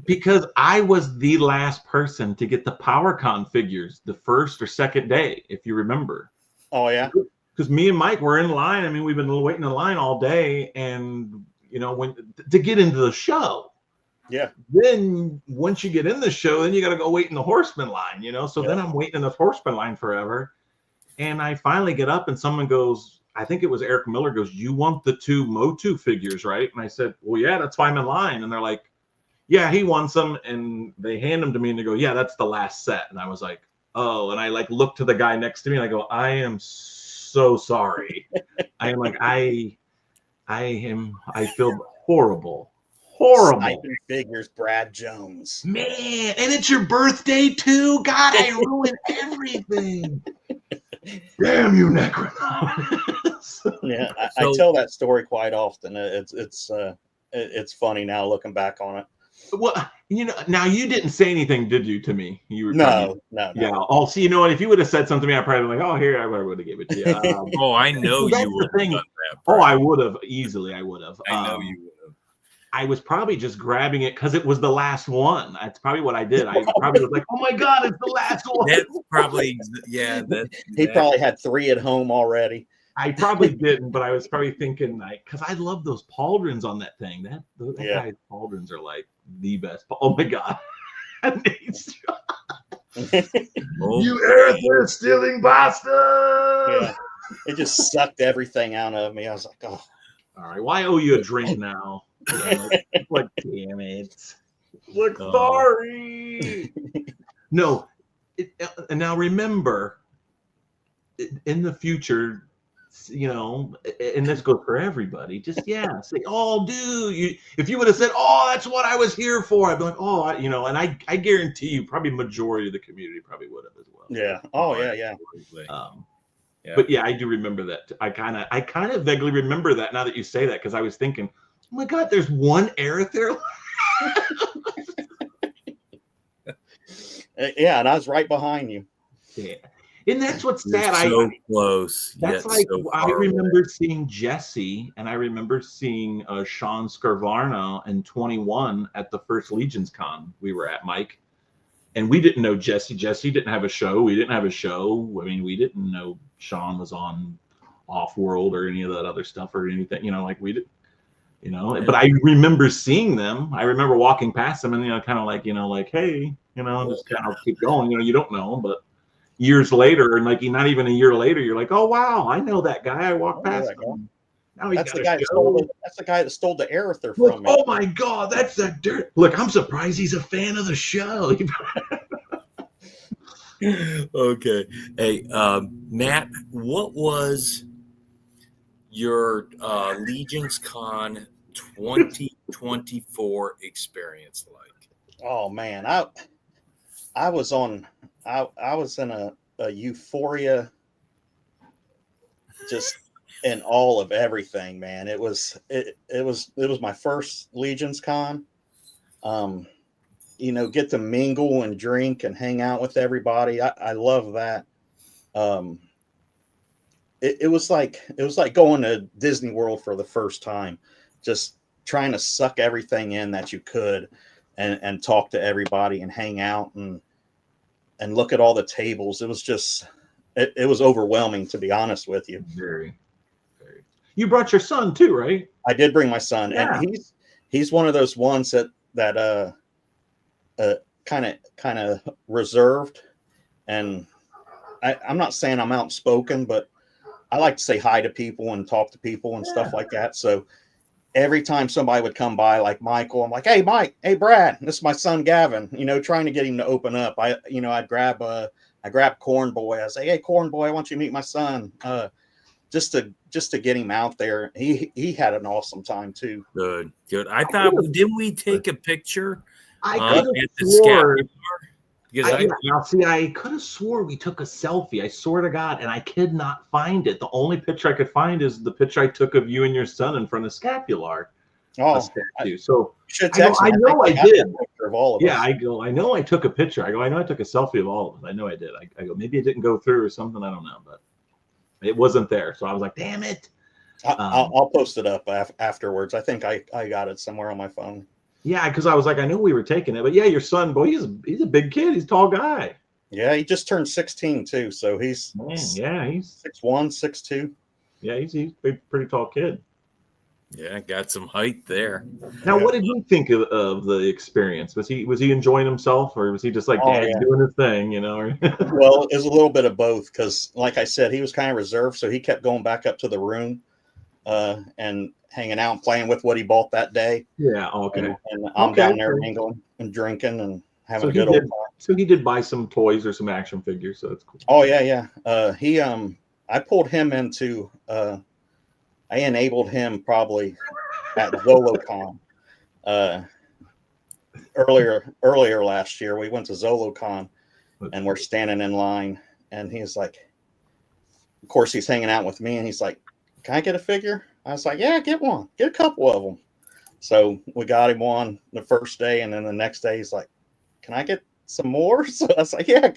Because I was the last person to get the PowerCon figures the first or second day, if you remember. Oh yeah. Because me and Mike were in line. I mean, we've been waiting in line all day, and when to get into the show. Yeah. Then once you get in the show, then you got to go wait in the horseman line. So Yeah. then I'm waiting in the horseman line forever, and I finally get up, and someone goes, I think it was Eric Miller, goes, "You want the 2 Motu figures, right?" And I said, "Well, yeah, that's why I'm in line." And they're like, "Yeah, he wants them," and they hand them to me, and they go, "Yeah, that's the last set." And I was like, "Oh," and I look to the guy next to me, and I go, "I am so sorry." I am like, I feel horrible. Sniping figures, Brad Jones. Man, and it's your birthday too. God, I ruined everything. Damn you, Necronomicus. Yeah, I tell that story quite often. It's funny now looking back on it. Well, now you didn't say anything, did you, to me? You were No. Yeah. Oh, see, if you would have said something to me, I probably like, "Oh, here, I would have gave it to you." Oh, I know you would have done that. Oh, I would have easily. I would have. I know you would have. I was probably just grabbing it because it was the last one. That's probably what I did. I probably was like, "Oh my god, it's the last one." That's probably He probably had 3 at home already. I probably didn't, but I was probably thinking because I love those pauldrons on that thing. That guy's pauldrons are like the best. Oh my god. You air stealing bastard! Yeah. It just sucked everything out of me. I was like, "Oh, all right. Well, I owe you a drink now." Like, damn it! Look, sorry. No, and now remember, in the future, and this goes for everybody. Just say, "Oh, dude," if you would have said, "Oh, that's what I was here for," I'd be like, "Oh," and I guarantee you, probably majority of the community probably would have as well. Yeah. Oh, yeah. Yeah. But yeah, I do remember that. I kind of vaguely remember that now that you say that, because I was thinking, "Oh my god, there's one Aerith there." Yeah, and I was right behind you. Yeah. And that's what's sad. So close. That's like so I remember seeing Jesse, and I remember seeing Sean Scarvarno in 21 at the first Legions Con we were at, Mike. And we didn't know Jesse. Jesse didn't have a show. We didn't have a show. I mean, we didn't know Sean was on Off-World or any of that other stuff or anything. We did. But I remember seeing them. I remember walking past them and kind of like hey, just kind of keep going. You don't know, but years later, and not even a year later, you're like, "Oh wow, I know that guy. I walked past him." Now that's the guy that stole the Aerith from me. Oh my god, that's that dirt. Look, I'm surprised he's a fan of the show. Okay. Hey, Matt, what was your Legions Con 2024 experience like? Oh man, I was in a euphoria, just in all of everything, man. It was my first Legions Con. Get to mingle and drink and hang out with everybody. I love that. It was like going to Disney World for the first time, just trying to suck everything in that you could and talk to everybody and hang out and look at all the tables. It was just, it was overwhelming, to be honest with you. Very, very. You brought your son too, right? I did bring my son, and he's one of those ones that kind of reserved, and I'm not saying I'm outspoken, but I like to say hi to people and talk to people and stuff like that. So every time somebody would come by, like Michael, I'm like, "Hey, Mike, hey, Brad, this is my son, Gavin," trying to get him to open up. I'd grab Corn Boy. I say, "Hey, Corn Boy, I want you to meet my son." Just to get him out there. He had an awesome time too. Good. I thought, didn't we take a picture? I could have sworn Because I could have swore we took a selfie. I swear to God, and I could not find it. The only picture I could find is the picture I took of you and your son in front of Scapular. Statue. So I know I did. Of all of us. I know I took a picture. I know I took a selfie of all of them. I know I did. I go, maybe it didn't go through or something. I don't know, but it wasn't there. So I was like, damn it. I'll post it up afterwards. I think I got it somewhere on my phone. Yeah, because I was like, I knew we were taking it, but yeah, your son, boy, he's a big kid. He's a tall guy. Yeah, he just turned 16 too, so he's 6'1", 6'2". Yeah, he's a pretty tall kid. Yeah, got some height there. Now, what did you think of the experience? Was he enjoying himself, or was he just like doing his thing, you know? Well, it was a little bit of both because, like I said, he was kind of reserved, so he kept going back up to the room and hanging out and playing with what he bought that day. Yeah, okay. And I'm down there mingling and drinking and having a good old time. So he did buy some toys or some action figures, so that's cool. Oh yeah. I pulled him into I enabled him probably at ZoloCon earlier last year. We went to ZoloCon and we're standing in line, and he's like, of course he's hanging out with me, and he's like, can I get a figure? I was like, yeah, get one, get a couple of them. So we got him one the first day, and then the next day he's like, can I get some more? So I was like, yeah,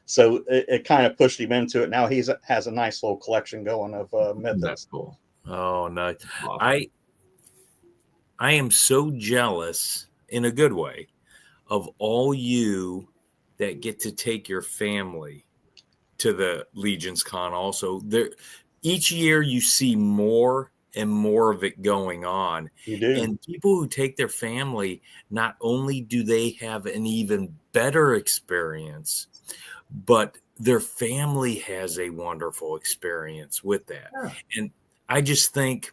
so it kind of pushed him into it. Now has a nice little collection going of Mythic. That's cool. Oh, nice. I am so jealous in a good way of all you that get to take your family to the Legions Con. Also, there each year you see more and more of it going on. You do. And people who take their family, not only do they have an even better experience, but their family has a wonderful experience with that. Yeah. And I just think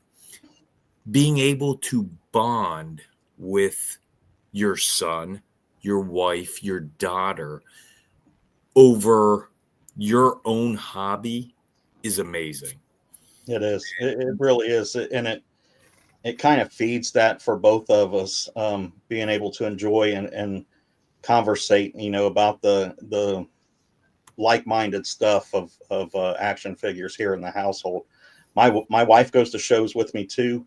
being able to bond with your son, your wife, your daughter over your own hobby is amazing. It is. It really is. And it kind of feeds that for both of us, being able to enjoy and conversate, about the like-minded stuff of action figures here in the household. My wife goes to shows with me too.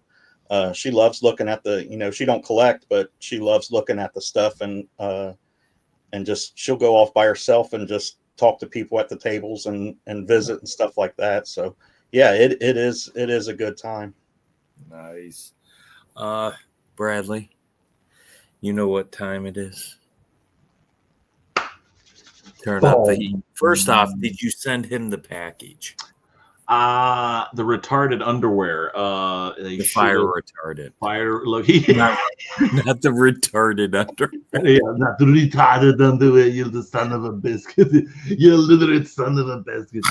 She loves looking at she don't collect, but she loves looking at the stuff, and just she'll go off by herself and just talk to people at the tables and visit and stuff like that. So yeah, it is a good time. Nice. Bradley, you know what time it is? Turn up the heat. First off, did you send him the package? The retarded underwear. The fire retarded. Look, not the retarded underwear. Yeah, not the retarded underwear. You're the son of a biscuit. You're a literate son of a biscuit.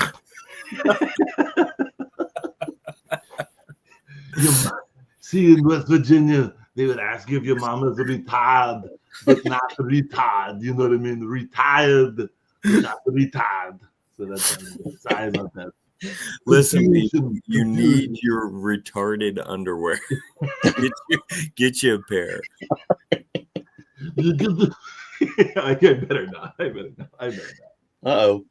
See, in West Virginia, they would ask you if your mama's retarded, but not retarded. You know what I mean? Retired, not retarded. So that's sorry about that. Listen, you need your retarded underwear. Get you a pair. I better not. Uh-oh.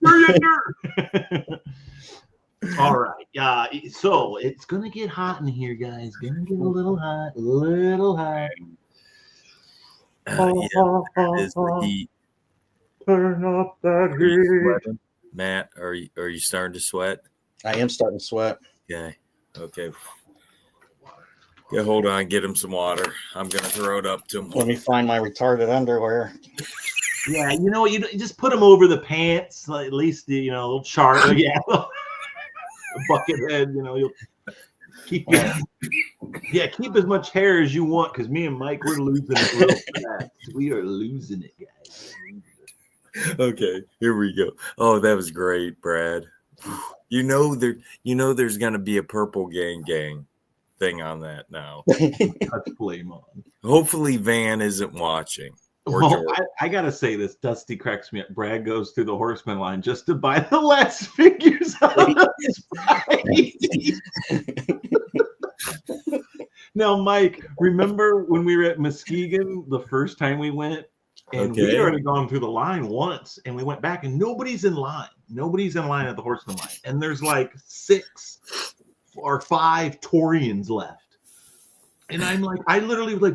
All right. So it's gonna get hot in here, guys. Gonna get a little hot. That is the heat. Turn up that heat. Matt, are you starting to sweat? I am starting to sweat. Okay. Yeah, hold on. Get him some water. I'm gonna throw it up to him. Let me find my retarded underwear. Yeah, you just put them over the pants. Like, at least a little chart. Yeah, a bucket head. You'll keep keep as much hair as you want, because me and Mike, we're losing it real fast. We are losing it, guys. Okay, here we go. Oh, that was great, Brad. There's gonna be a purple gang thing on that now. Let's blame on. Hopefully Van isn't watching. Well, I gotta say this. Dusty cracks me up. Brad goes through the Horseman line just to buy the last figures out of his price. Now, Mike, remember when we were at Muskegon the first time we went? And we already gone through the line once, and we went back, and nobody's in line. Nobody's in line at the horseman line, and there's like 6 or 5 Torians left. And I'm like, I literally like,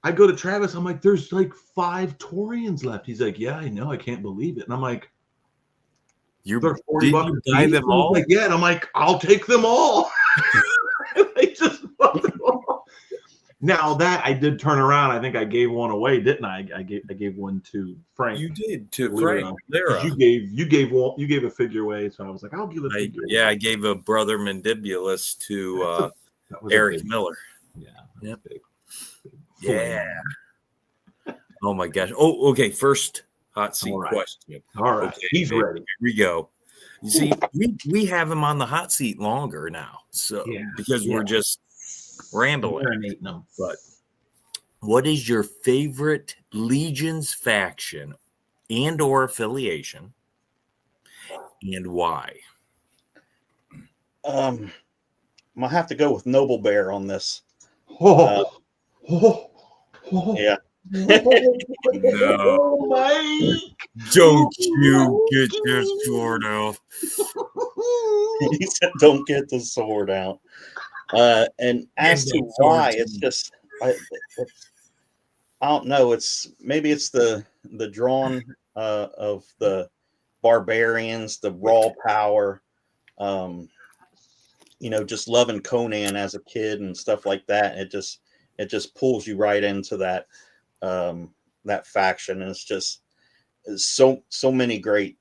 I go to Travis. I'm like, there's like 5 Torians left. He's like, yeah, I know. I can't believe it. And I'm like, they're $40 you buy each? them all? Like, yeah. And I'm like, I'll take them all. They just bought them all. Now that I did turn around, I think I gave one away, didn't I? I gave one to Frank. You did to Frank Lira. You gave a figure away, so I was like, I'll give a figure. I gave a Brother Mandibulus to Eric Miller. Yeah. Yep. Yeah. Oh my gosh. Oh, okay. First hot seat question. All right. Okay, He's ready. Here we go. You see, we have him on the hot seat longer now, so because we're just rambling. But what is your favorite Legion's faction and or affiliation, and why? I'm gonna have to go with Noble Bear on this. Yeah. No, Mike. Don't you get your sword out. He said, don't get the sword out. And as to why, it's just, I don't know. Maybe it's the drawn of the barbarians, the raw power, just loving Conan as a kid and stuff like that. It just pulls you right into that faction, and it's so many great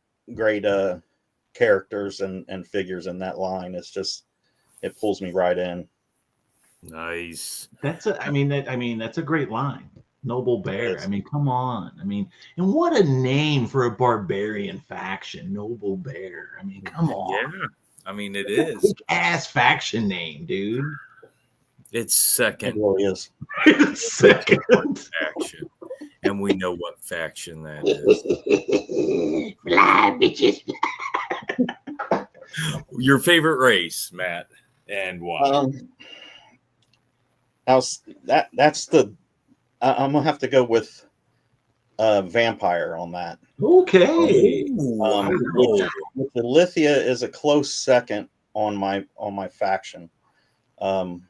characters and figures in that line. It pulls me right in. Nice. That's a great line. Noble Bear. I mean, come on. I mean, and what a name for a barbarian faction, Noble Bear. I mean, come on. Yeah. I mean, it is. Big ass faction name, dude. It's second. It really is. It's second faction. And we know what faction that is. Fly, bitches. Your favorite race, Matt, and why? I'm gonna have to go with vampire on that. Okay. With the Lithia is a close second on my faction. And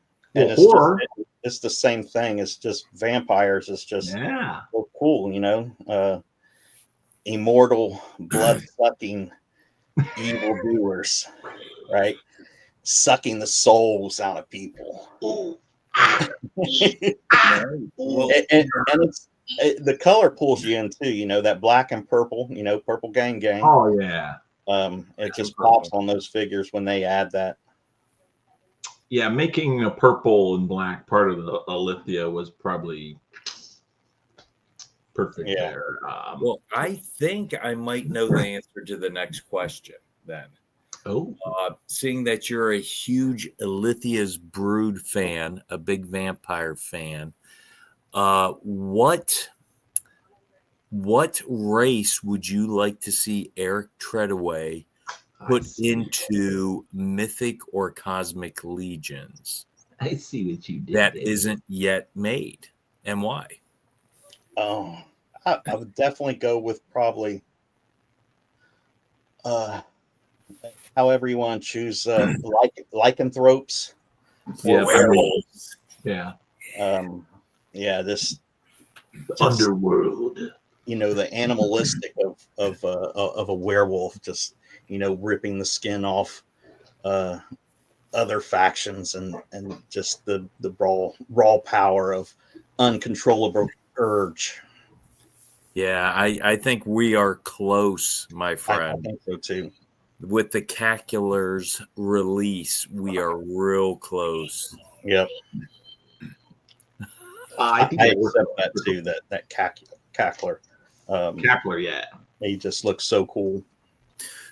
it's the same thing. It's just vampires. It's just so cool, immortal, blood sucking, evil doers, right? Sucking the souls out of people. And it's the color pulls you in too. That black and purple. Purple gang. Oh yeah. It just pops on those figures when they add that. Yeah, making a purple and black part of the Lithia was probably perfect there. Well, I think I might know the answer to the next question then. Seeing that you're a huge Lithia's Brood fan, a big vampire fan, what race would you like to see Eric Treadaway put into Mythic or Cosmic Legions? I see what you did. That isn't yet made, and why? I would definitely go with probably however you want to choose, lycanthropes. Werewolves. This underworld. The animalistic of a werewolf, just ripping the skin off other factions and just the raw power of uncontrollable urge. Yeah, I think we are close, my friend. I think so too. With the Caculars release, we are real close. Yep. I accept that too. That Cackler. Cackler, yeah. He just looks so cool.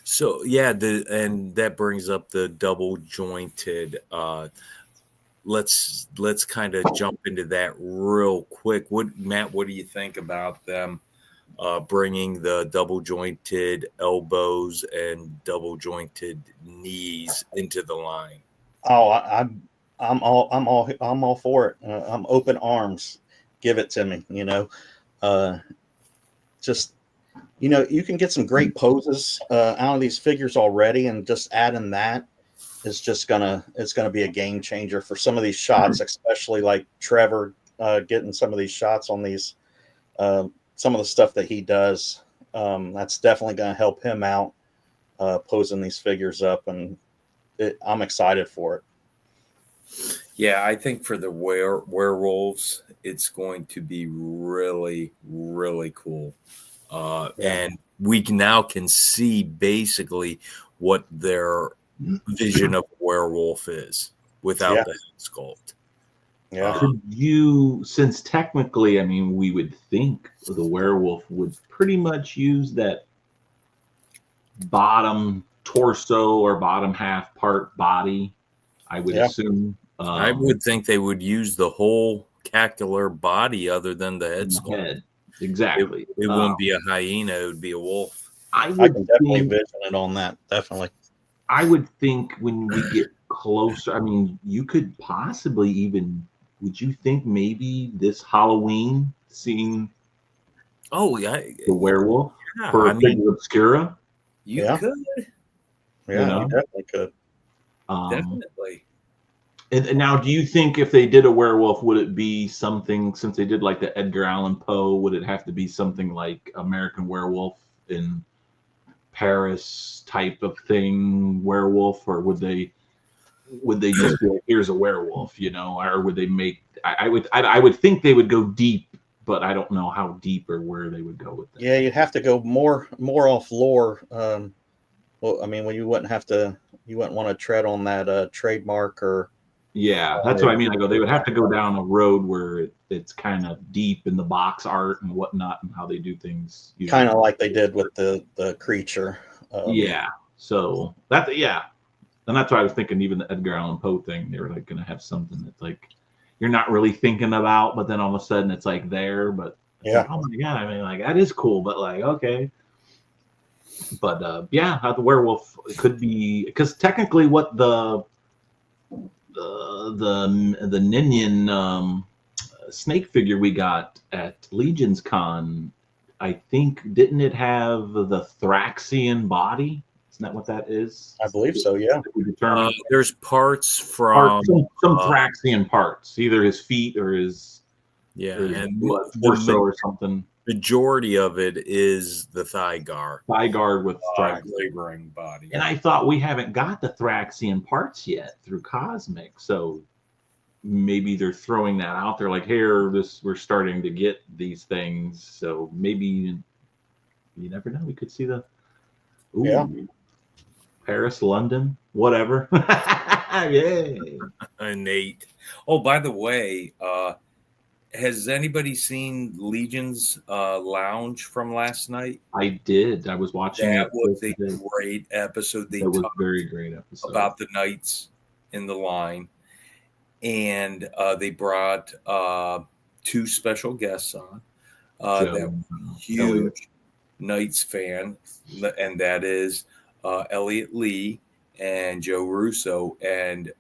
So yeah, and that brings up the double jointed. Let's kind of jump into that real quick. Matt, what do you think about them bringing the double jointed elbows and double jointed knees into the line? Oh, I'm all for it. I'm open arms. Give it to me. just, you can get some great poses out of these figures already, and just adding that is just it's gonna be a game changer for some of these shots, especially like Trevor getting some of these shots on these some of the stuff that he does. That's definitely gonna help him out posing these figures up, and I'm excited for it. Yeah, I think for the werewolves, it's going to be really, really cool. And we now can see basically what their vision of a werewolf is without the head sculpt. Yeah. Could you, since technically, I mean, we would think the werewolf would pretty much use that bottom torso or bottom half part body, I would assume. I would think they would use the whole cacular body other than the head sculpt. Exactly. It wouldn't be a hyena, it would be a wolf. I can definitely envision it on that. Definitely. I would think when we get closer, I mean, you could possibly even, would you think maybe this Halloween seeing the werewolf for a figure obscura? You could. Yeah, you definitely could. Definitely. And now, do you think if they did a werewolf, would it be something, since they did like the Edgar Allan Poe, would it have to be something like American Werewolf in Paris type of thing, werewolf, or would they just be like, here's a werewolf, or would they make? I would think they would go deep, but I don't know how deep or where they would go with that. Yeah, you'd have to go more off lore. Well, I mean, you wouldn't want to tread on that trademark or. Yeah, that's what I mean. They would have to go down a road where it's kind of deep in the box art and whatnot, and how they do things. Kind of like they did with the creature. So and that's why I was thinking. Even the Edgar Allan Poe thing, they were like going to have something that's like you're not really thinking about, but then all of a sudden it's like there. But like, oh my god, I mean, like that is cool, but like okay. But how the werewolf could be, because technically what the Ninian snake figure we got at Legion's Con, I think, didn't it have the Thraxian body? Isn't that what that is? I believe so, yeah. There's parts from some Thraxian parts, either his feet or his and torso or something. Majority of it is the thigh guard with laboring body. And I thought we haven't got the Thraxian parts yet through Cosmic, so maybe they're throwing that out there like, here, we're starting to get these things, so maybe you never know. We could see Paris, London, whatever. Yay. Nate. Oh, by the way, has anybody seen Legion's Lounge from last night? I did. I was watching it. That was a great episode. That was a very great episode. About the Knights in the line. And they brought two special guests on. That huge Knights fan, and that is Elliot Lee and Joe Russo. And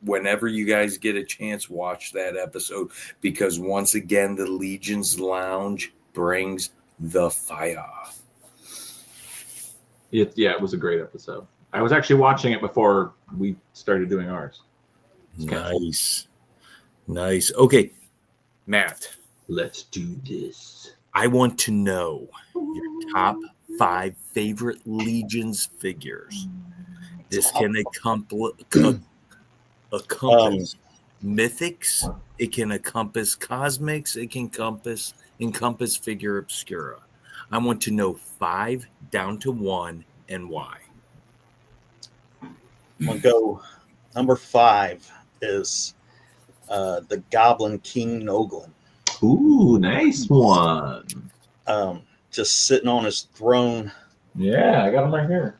whenever you guys get a chance, watch that episode, because once again, the Legion's Lounge brings the fire. It was a great episode. I was actually watching it before we started doing ours. Nice. Okay, Matt. Let's do this. I want to know your top 5 favorite Legion's figures. This can encompass mythics, it can encompass cosmics, it can encompass figure obscura. I want to know 5 down to 1 and why. I'll go number 5 is the Goblin King Noglin. Ooh, nice one. Just sitting on his throne. Yeah, I got him right here.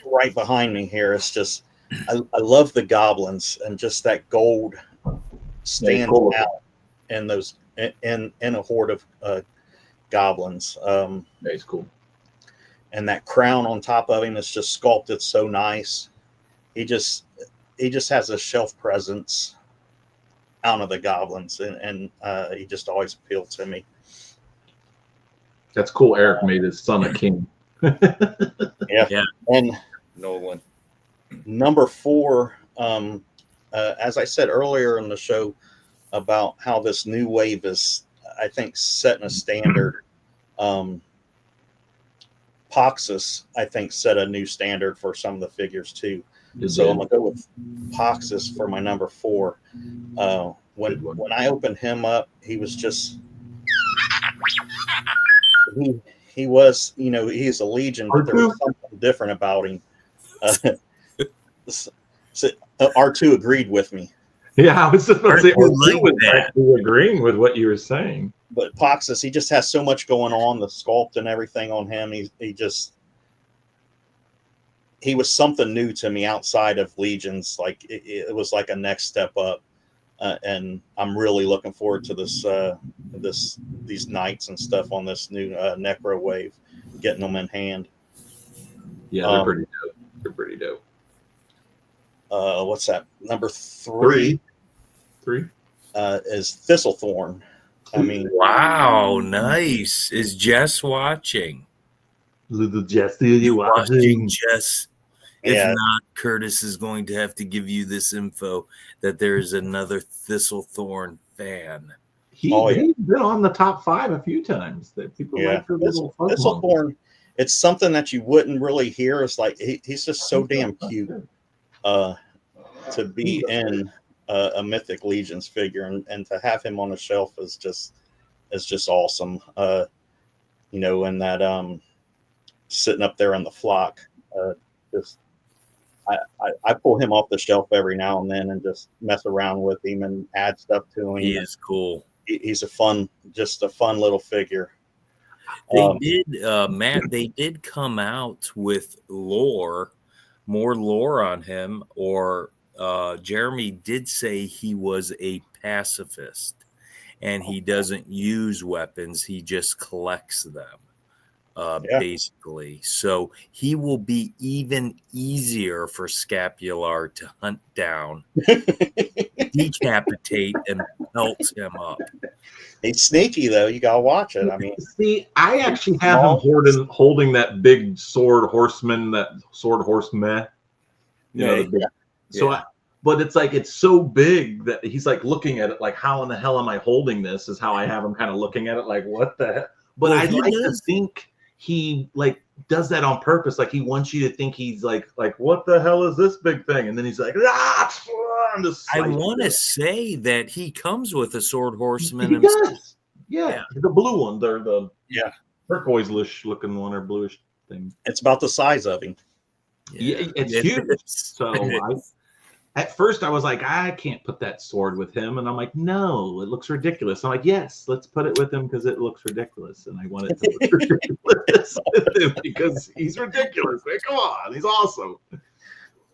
Right behind me here. It's just I love the goblins, and just that gold stands out in those in a horde of goblins. That's cool. And that crown on top of him is just sculpted so nice. He just has a shelf presence out of the goblins, and he just always appealed to me. That's cool. Eric made his son a king. Yeah. And Nolan. number 4, as I said earlier in the show about how this new wave is, I think, setting a standard. Poxus, I think, set a new standard for some of the figures too. So I'm gonna go with Poxus for my number 4. When I opened him up, he was just he was, he's a Legion, but there was something different about him. R2 agreed with me. Yeah, I was just about to say, R2 was actually agreeing with what you were saying. But Poxus, he just has so much going on, the sculpt and everything on him. He was something new to me outside of Legions. Like it was like a next step up, and I'm really looking forward to these knights and stuff on this new Necro wave, getting them in hand. Yeah, they're pretty dope. They're pretty dope. What's that? Number 3 is Thistlethorn. I mean, wow, nice. Is Jess watching? Little Jess, are you watching? Jess? If not, Curtis is going to have to give you this info that there is another Thistlethorn fan. He's been on the top 5 a few times. That people like the little Thistlethorn. It's something that you wouldn't really hear. It's like he's just so damn cute to be in a Mythic Legions figure, and to have him on the shelf is just awesome. And that sitting up there on the flock, I pull him off the shelf every now and then and just mess around with him and add stuff to him. He is cool. He's a fun little figure. They did, Matt. They did come out with more lore on him, or Jeremy did say he was a pacifist and he doesn't use weapons. He just collects them, basically. So he will be even easier for Scapular to hunt down, decapitate, and pelt him up. He's sneaky, though. You gotta watch it. I mean, see, I actually have him holding that big sword horseman, but it's like it's so big that he's like looking at it like, how in the hell am I holding this? Is how I have him kind of looking at it like, what the heck? But I like to think he like does that on purpose. Like he wants you to think he's like what the hell is this big thing? And then he's like, I want to say that he comes with a sword horseman. He does. Yeah, the blue one. They're the turquoise-ish looking one or bluish thing. It's about the size of him. Yeah, it's huge. So at first I was like, I can't put that sword with him, and I'm like, no, it looks ridiculous. I'm like, yes, let's put it with him because it looks ridiculous, and I want it to look ridiculous with him because he's ridiculous. Man, come on, he's awesome.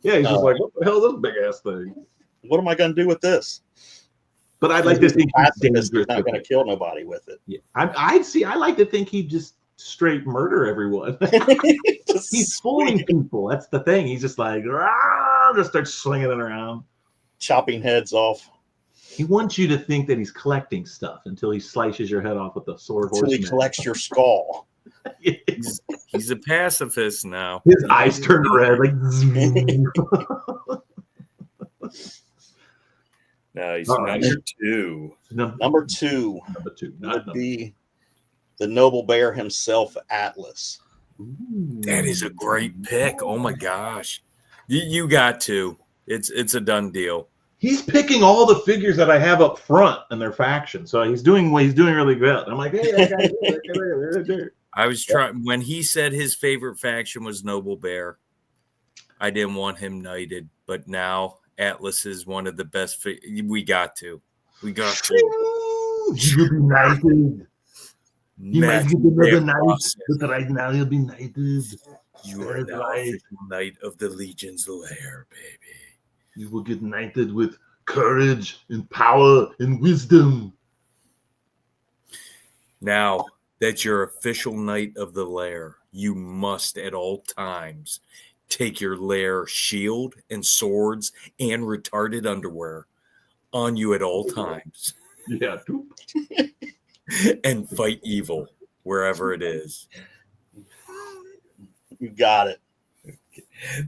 Yeah, he's just like, what the hell is this big ass thing? What am I going to do with this? But I'd like to think he's not going to kill nobody with it. Yeah, I like to think he'd just straight murder everyone. He's fooling people. That's the thing. He's just like, just starts swinging it around, chopping heads off. He wants you to think that he's collecting stuff until he slices your head off with a sword horseman. Until he collects your skull. He's a pacifist now. His eyes turn red. Like, nice. Number 2. Number 2 would be the noble bear himself, Atlas. That is a great pick. Oh my gosh. You got to. It's a done deal. He's picking all the figures that I have up front in their faction. So he's doing really good. I'm like, hey, that guy. I was trying when he said his favorite faction was Noble Bear. I didn't want him knighted, but now Atlas is one of the best. We got to. You'll be knighted. You might get another knight, but right now you'll be knighted. You are now official knight of the Legion's lair, baby. You will get knighted with courage and power and wisdom. Now that you're official knight of the lair, you must at all times take your lair shield and swords and retarded underwear on you at all times. Yeah. And fight evil. wherever it is. You got it.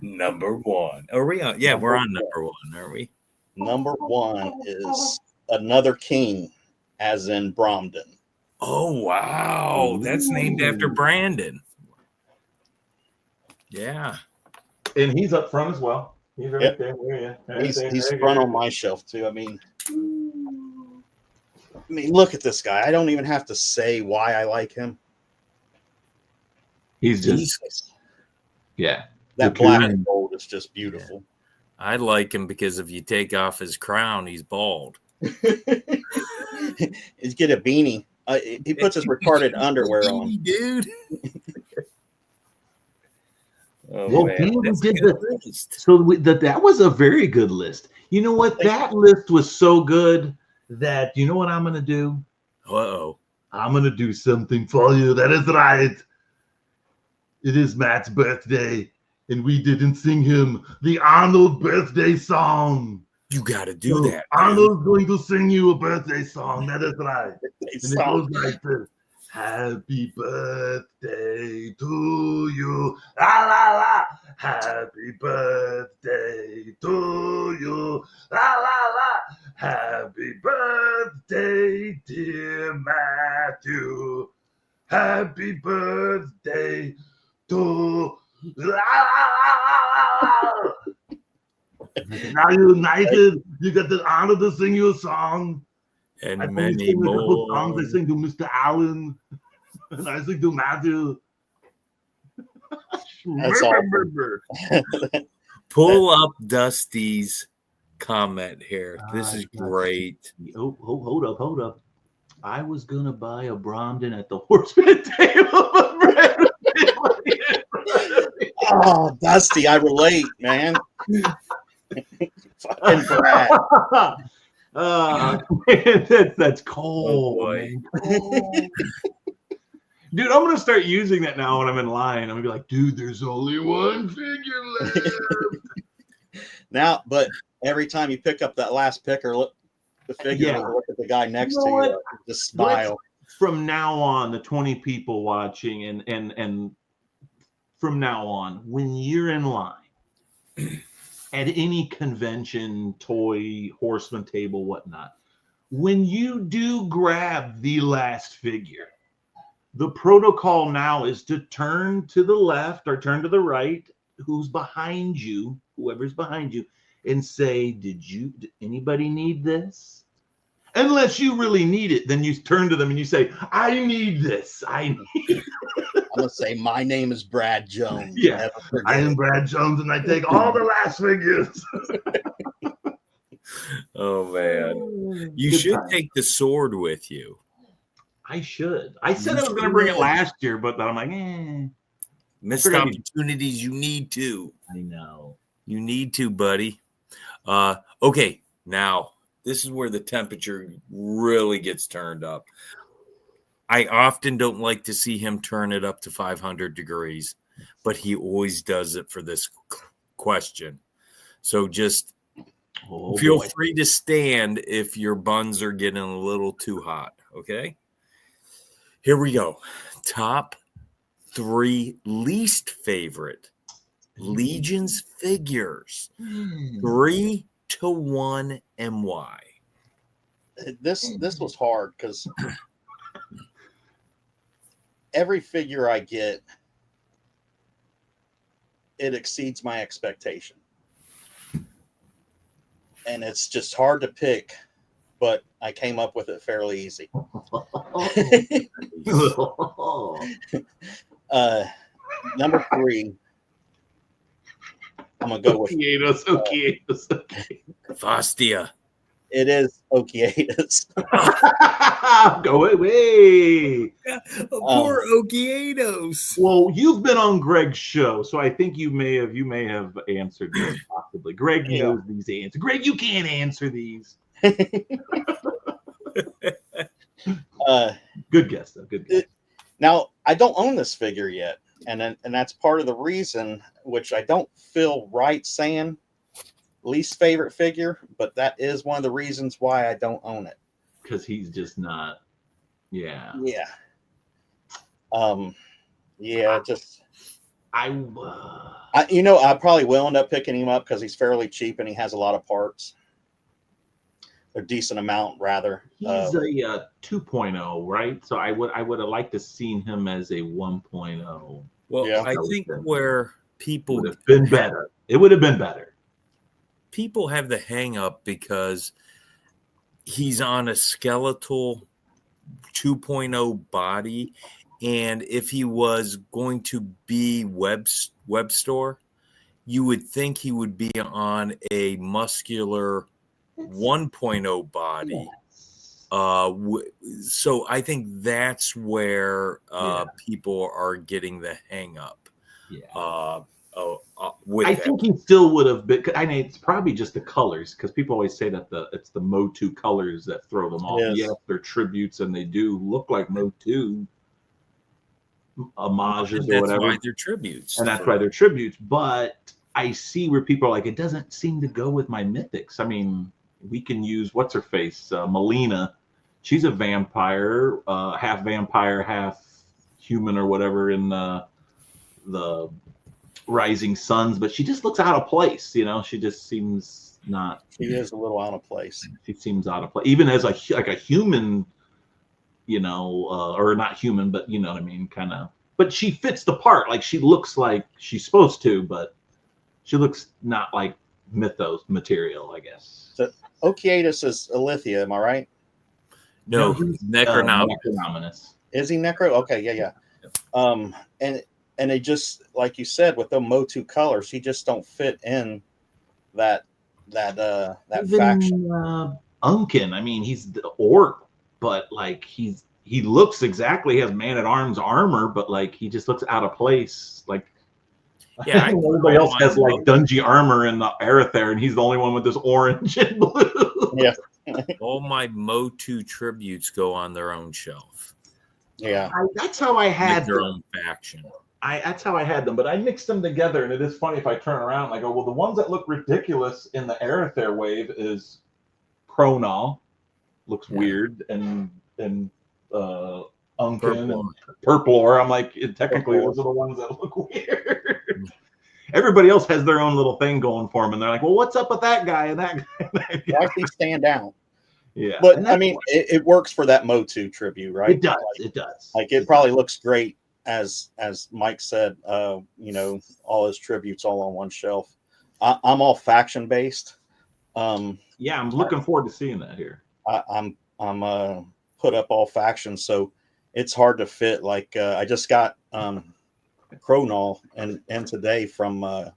Number one. Are we on? Yeah, we're on number one, are we? Number one is another king, as in Bromden. Oh, wow. That's named after Brandon. Yeah. And he's up front as well. He's right there. He's front on my shelf, too. I mean, look at this guy. I don't even have to say why I like him. He's just, That black and gold is just beautiful. I like him because if you take off his crown, he's bald. He's get a beanie. He puts his retarded underwear on. Dude. Oh, well, man. That was a very good list. You know what? That list was so good that you know what I'm going to do? Uh-oh. I'm going to do something for you. That is right. It is Matt's birthday, and we didn't sing him the Arnold birthday song. You got to do that. Arnold's going to sing you a birthday song. That is right. And it goes like this. Happy birthday to you. La, la, la. Happy birthday to you. La, la, la. Happy birthday, dear Matthew. Happy birthday to la, la, la, la. Now you're united. You got the honor to sing you a song. And I many more. Songs. I sing to Mr. Allen. And I sing to Matthew. That's awesome. Pull up Dusty's comment here. This is great. Oh, hold up. I was gonna buy a Bromden at the horseman table. Oh, Dusty, I relate, man. Fucking Brad. That's cold. Oh, man. Cold. Dude, I'm gonna start using that now when I'm in line. I'm gonna be like, dude, there's only one figure left. Now, but every time you pick up that last picker, look the figure, look at the guy next to you, just smile. From now on, the 20 people watching, and from now on, when you're in line at any convention, toy, horseman table, whatnot, when you do grab the last figure, the protocol now is to turn to the left or turn to the right, whoever's behind you, and say, did anybody need this? Unless you really need it, then you turn to them and you say, I need this. I'm going to say, my name is Brad Jones. Yeah, I am Brad Jones, and I take all the last figures. Oh, man. You should take the sword with you. I should. I said I was going to bring it last year, but I'm like, Missed opportunities. You need to. I know. You need to, buddy. Okay, now this is where the temperature really gets turned up. I often don't like to see him turn it up to 500 degrees, but he always does it for this question. So just feel free to stand if your buns are getting a little too hot, okay? Here we go. Top 3 least favorite Legion's figures. 3 to 1 and why? This was hard because every figure I get, it exceeds my expectation. And it's just hard to pick, but I came up with it fairly easy. Number 3, I'm gonna go with Okiatos. Fastia. It is Okiatos. Go away. Poor Okiatos. Well, you've been on Greg's show, so I think you may have answered this possibly. Greg knows these answers. Greg, you can't answer these. Good guess, though. Good guess. Now, I don't own this figure yet, and that's part of the reason, which I don't feel right saying least favorite figure, but that is one of the reasons why I don't own it. Because he's just not, yeah. Yeah, just I I probably will end up picking him up because he's fairly cheap and he has a lot of parts. A decent amount, rather. He's a 2.0, right? So I would have liked to seen him as a 1.0. Well, Yeah. I think where people would have been better. It would have been better. People have the hang up because he's on a skeletal 2.0 body, and if he was going to be web store, you would think he would be on a muscular 1.0 body. So I think that's where people are getting the hang up. I think he still would have been. I mean, it's probably just the colors, because people always say that it's the Motu colors that throw them off. Yes, they're tributes and they do look like Motu homages or whatever. That's why they're tributes. And that's why they're tributes. But I see where people are like, it doesn't seem to go with my mythics. I mean, we can use what's her face, Melina. She's a vampire, half vampire, half human or whatever in the Rising Suns, but she just looks out of place. You know, she just seems not. She is a little out of place. She seems out of place, even as a human. You know, or not human, but you know what I mean, kind of. But she fits the part. Like she looks like she's supposed to, but she looks not like Mythos material, I guess. So Okeatus is Alithia, am I right? No, Necronominus. Is he Necro? Okay, yeah. And they just, like you said, with the Motu colors, he just don't fit in that even, faction. Unkin, I mean, he's the orc, but like he looks exactly as Man-at-Arms armor, but like he just looks out of place. Like everybody else has like Dungy armor in the Arether, and he's the only one with this orange and blue. Yeah. All my Motu tributes go on their own shelf. Yeah. That's how I had their own faction. That's how I had them, but I mixed them together, and it is funny if I turn around and I go, well, the ones that look ridiculous in the Arether wave is Chronal, looks weird, and Unkin and Purplor. I'm like, technically those are the ones that look weird. Everybody else has their own little thing going for them, and they're like, well, what's up with that guy and that guy? Why does he stand out? Yeah, but I mean, it works for that Motu tribute, right? It does. It does. Like it probably looks great. As Mike said, you know, all his tributes all on one shelf. I'm all faction based. Yeah, I'm looking forward to seeing that here. I'm put up all factions, so it's hard to fit. Like I just got Chronal and today from a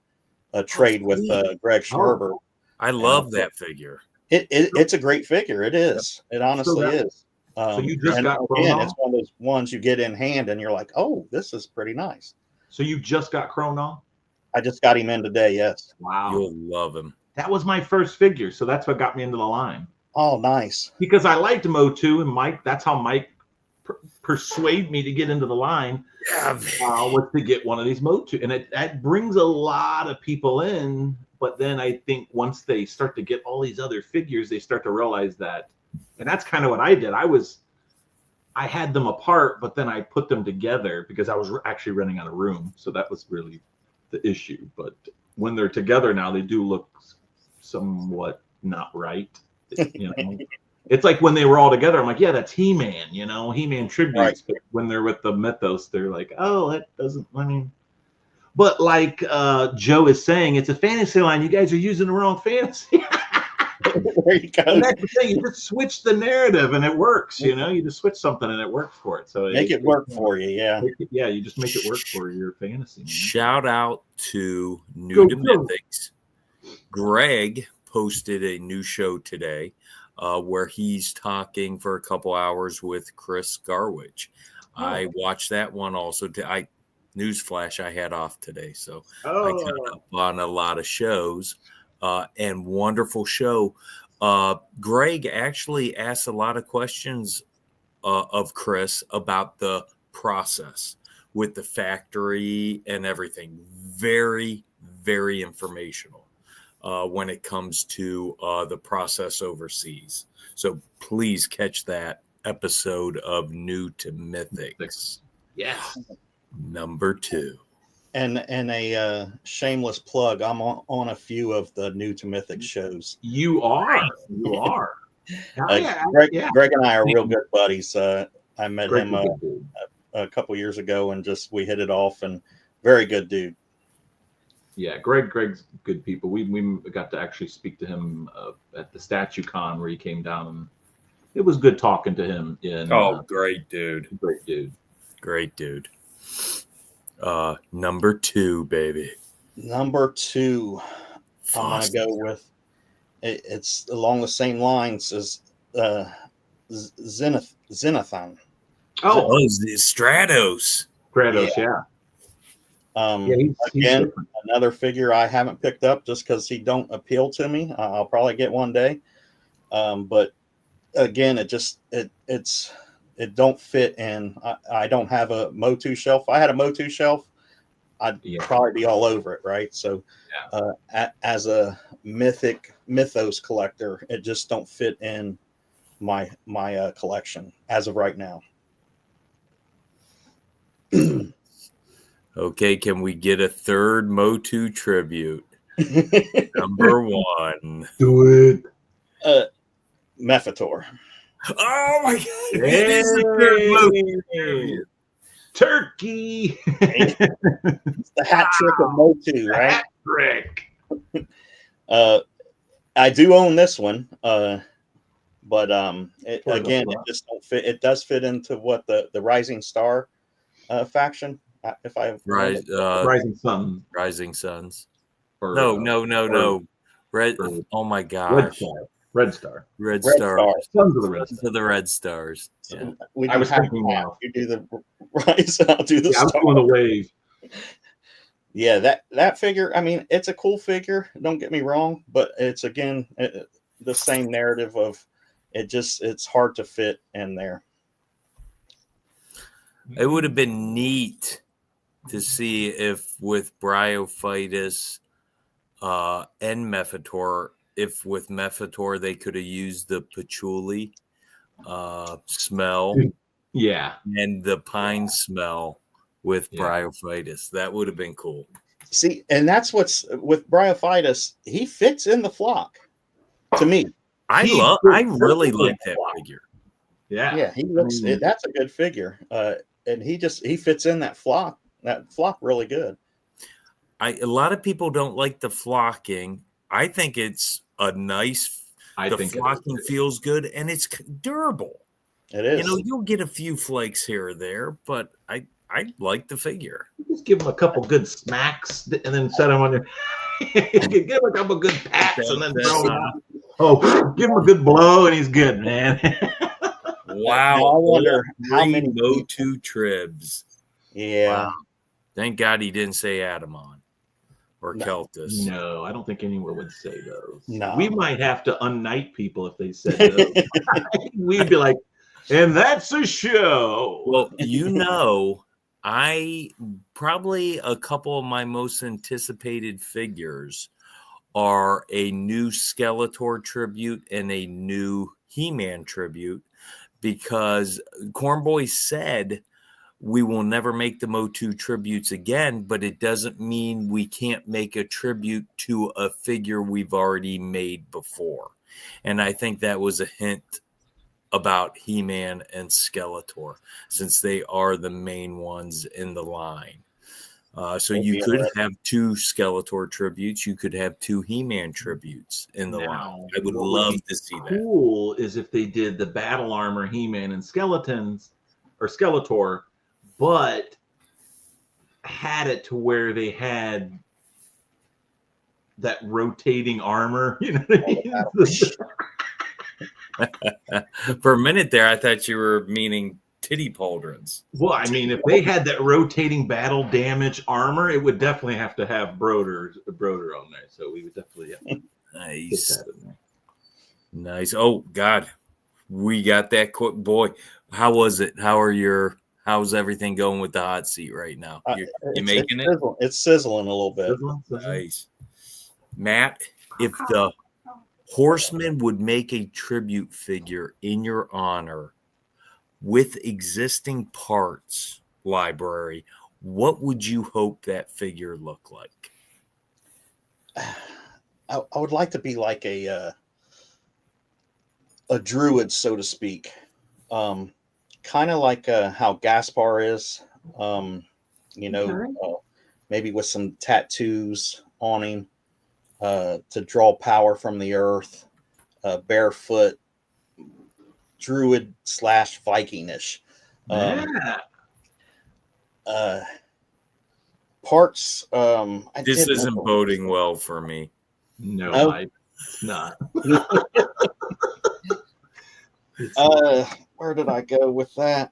trade with Greg Schmerber. I love that figure. It's a great figure. It is. It honestly is. So you just got Chronal? It's one of those ones you get in hand and you're like, oh, this is pretty nice. So you just got Chronal? I just got him in today, yes. Wow. You'll love him. That was my first figure, so that's what got me into the line. Oh, nice. Because I liked Motu, and Mike, that's how Mike persuaded me to get into the line. Was to get one of these Motu. And that brings a lot of people in, but then I think once they start to get all these other figures, they start to realize that. And that's kind of what I did. I had them apart, but then I put them together because I was actually running out of room. So that was really the issue. But when they're together now, they do look somewhat not right. You know, it's like when they were all together, I'm like, yeah, that's He-Man, you know, He-Man tributes. Right. But when they're with the Mythos, they're like, oh, that doesn't, I mean, but like Joe is saying, it's a fantasy line. You guys are using the wrong fantasy. There you go. And that's the thing. You just switch the narrative and it works. You know, you just switch something and it works for it. So make it work for you. Yeah. You just make it work for your fantasy. Man. Shout out to New to Mythics. Greg posted a new show today where he's talking for a couple hours with Chris Garwich. Oh. I watched that one also. Newsflash, I had off today, so I caught up on a lot of shows. And wonderful show. Greg actually asked a lot of questions of Chris about the process with the factory and everything. Very, very informational when it comes to the process overseas. So please catch that episode of New to Mythics. Yes. Number 2. And a shameless plug. I'm on a few of the New to Mythic shows. You are. You are. Greg and I are real good buddies. I met Greg's him a good dude. a couple years ago, and we hit it off. And very good dude. Yeah, Greg's good people. We got to actually speak to him at the Statue Con where he came down, and it was good talking to him. Great dude. Great dude. Great dude. Number 2, baby. Number 2, I'm gonna go with it's along the same lines as Xenothan. The Stratos. Kratos, yeah. Again, different. another figure I haven't picked up just because he don't appeal to me. I'll probably get one day, but again, it don't fit in. I don't have a Motu shelf. If I had a Motu shelf, I'd probably be all over it, right? So, as a mythos collector, it just don't fit in my collection as of right now. Okay, can we get a third Motu tribute? Number 1. Do it. Mephitor. Oh my God! It is a third Motu. Turkey. It's the hat trick of Motu, right? Hat trick. I do own this one, but it just don't fit. It does fit into what the Rising Star faction. If I Rising Sun. Rising Suns. Or, no. Red. Oh my gosh. Red Star. Red Star. Sons of the Red Star. To the Red Stars. So yeah. I was thinking now. You do the Rise. I'll do the Star. I'm doing the wave. Yeah, that figure. I mean, it's a cool figure. Don't get me wrong, but it's again the same narrative of it's hard to fit in there. It would have been neat to see if with Bryophytus and Mephitor, if with Mephitor they could have used the patchouli smell, and the pine smell with Bryophytus. That would have been cool. See, and that's what's with Bryophytus. He fits in the flock to me. I really like that figure. Yeah, he looks. That's a good figure, and he fits in that flock really good. A lot of people don't like the flocking. I think it's a nice. The flocking feels good and it's durable. It is. You'll get a few flakes here or there, but I like the figure. Just give him a couple good smacks and then set him on your. Give him a couple good pats and then throw him out. Oh, give him a good blow and he's good, man. Wow. I wonder how many Motu tribs. Yeah. Wow. Thank God he didn't say Adamon or Keltis. No, I don't think anyone would say those. No. We might have to unnight people if they said those. We'd be like, and that's a show. Well, I probably a couple of my most anticipated figures are a new Skeletor tribute and a new He-Man tribute, because Cornboy said we will never make the Motu tributes again, but it doesn't mean we can't make a tribute to a figure we've already made before. And I think that was a hint about He-Man and Skeletor, since they are the main ones in the line. So you could have 2 Skeletor tributes. You could have 2 He-Man tributes in the line. I would love to see that. Cool is if they did the battle armor He-Man and Skeletons or Skeletor, but had it to where they had that rotating armor. You know what I mean? For a minute there, I thought you were meaning titty pauldrons. Well, I mean, if they had that rotating battle damage armor, it would definitely have to have Broder on there. So we would definitely have to nice. Get that in there. Nice. Oh God, we got that quick boy. How was it? How's everything going with the hot seat right now? You making it? It's sizzling a little bit. Nice. Matt, if the Horsemen would make a tribute figure in your honor with existing parts, library, what would you hope that figure look like? I would like to be like a druid, so to speak. Kind of like how Gaspar is. Maybe with some tattoos on him to draw power from the earth. Barefoot, druid / Vikingish. Parts. This isn't boding well for me. No, it's not. Where did I go with that?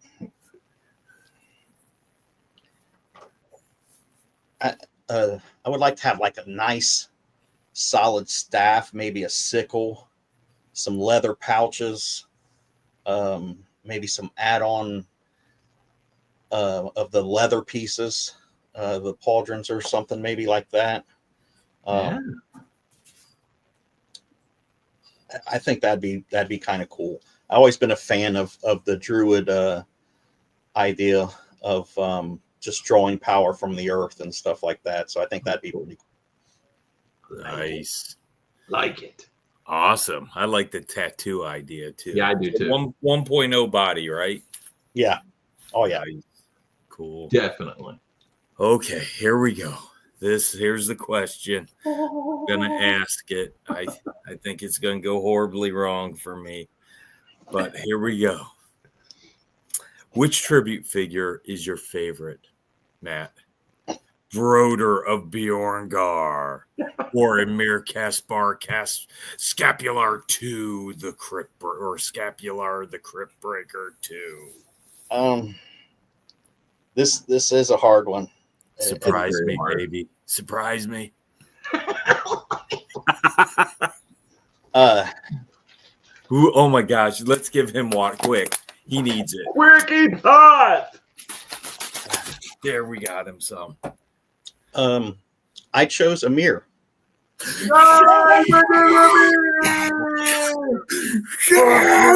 I would like to have like a nice, solid staff, maybe a sickle, some leather pouches, maybe some add-on of the leather pieces, the pauldrons or something, maybe like that. I think that'd be kind of cool. I've always been a fan of the druid idea of just drawing power from the earth and stuff like that. So I think that'd be pretty cool. Nice. Like it. Awesome. I like the tattoo idea too. Yeah, I do too. 1.0 body, right? Yeah. Oh yeah. Nice. Cool. Definitely. Okay, here we go. Here's the question. I'm gonna ask it. I think it's gonna go horribly wrong for me. But here we go. Which tribute figure is your favorite, Matt? Broder of Bjorngar or Emir Caspar Scapular 2, the Crypt or Scapular the Crypt Breaker 2? This is a hard one. Surprise me, baby. Surprise me. Oh my gosh, let's give him one quick. He needs it. Working hot. There, we got him some. I chose Amir. Yeah,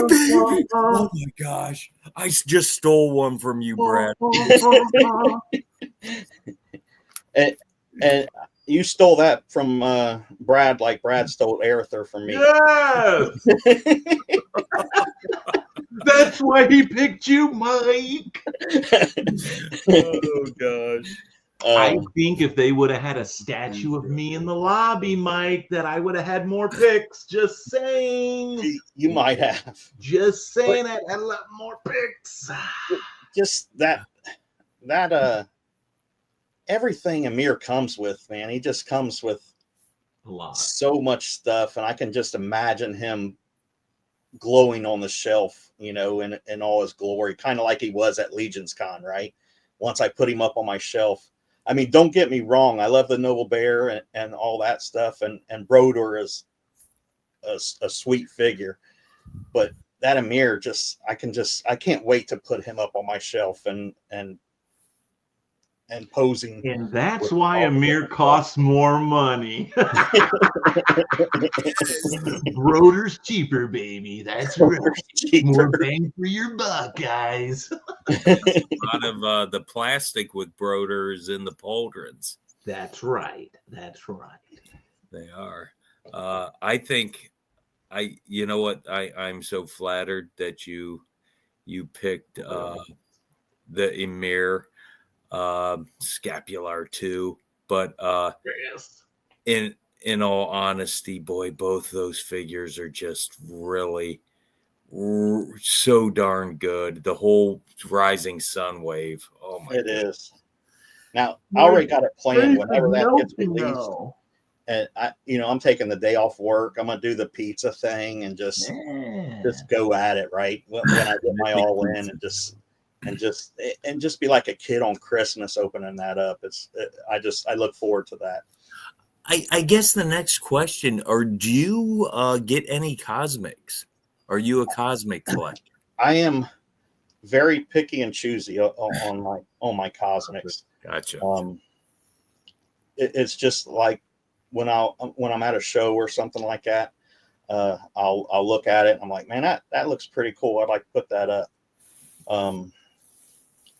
baby. Oh my gosh. I just stole one from you, Brad. and you stole that from Brad, like Brad stole Arether from me. Yes. That's why he picked you, Mike. Oh gosh. I think if they would have had a statue of me in the lobby, Mike, that I would have had more picks. Just saying. You might have. Just saying, I had a lot more picks. Just that everything Amir comes with, man. He just comes with a lot, so much stuff, and I can just imagine him glowing on the shelf, in all his glory, kind of like he was at Legion's Con, right? Once I put him up on my shelf. I mean, don't get me wrong. I love the Noble Bear and all that stuff. And Broder is a sweet figure. But that Amir, I can't wait to put him up on my shelf and posing. And that's why Amir costs more money. Broder's cheaper, baby. That's right. More bang for your buck, guys. A lot of the plastic with Broders in the pauldrons. That's right. That's right. They are. I think you know what? I'm so flattered that you picked the Emir Scapular 2, but yes. In all honesty, boy, both those figures are just really so darn good. The whole Rising Sun wave. Oh my! It is. Now I already got it planned whenever that gets released. And I'm taking the day off work. I'm gonna do the pizza thing and just go at it, right? When I get my all in and just be like a kid on Christmas opening that up. I look forward to that. I guess the next question, do you get any cosmics? Are you a cosmic collector? I am very picky and choosy on my cosmics. Gotcha. It's just like when I'm at a show or something like that, I'll look at it and I'm like, man, that looks pretty cool. I'd like to put that up.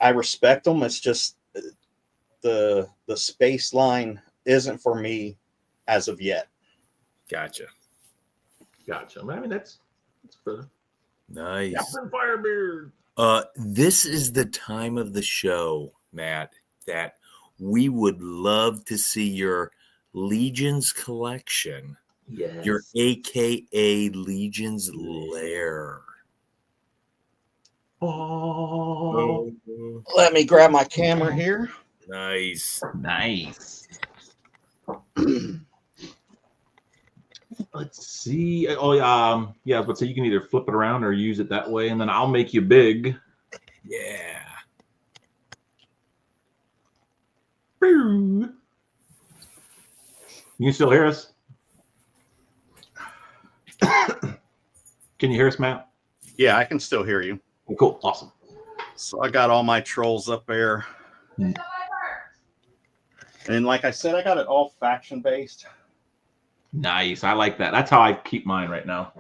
I respect them. It's just the space line isn't for me as of yet. Gotcha. I mean, that's for Nice. Captain Firebeard. This is the time of the show, Matt, that we would love to see your Legions collection. Yes. Your AKA Legion's Lair. Oh, Let me grab my camera here. Nice. Let's see. Oh, yeah. But so you can either flip it around or use it that way, and then I'll make you big. Yeah. You can still hear us? Can you hear us, Matt? Yeah, I can still hear you. Cool. Awesome. So I got all my trolls up there. And like I said, I got it all faction based. Nice. I like that. That's how I keep mine right now.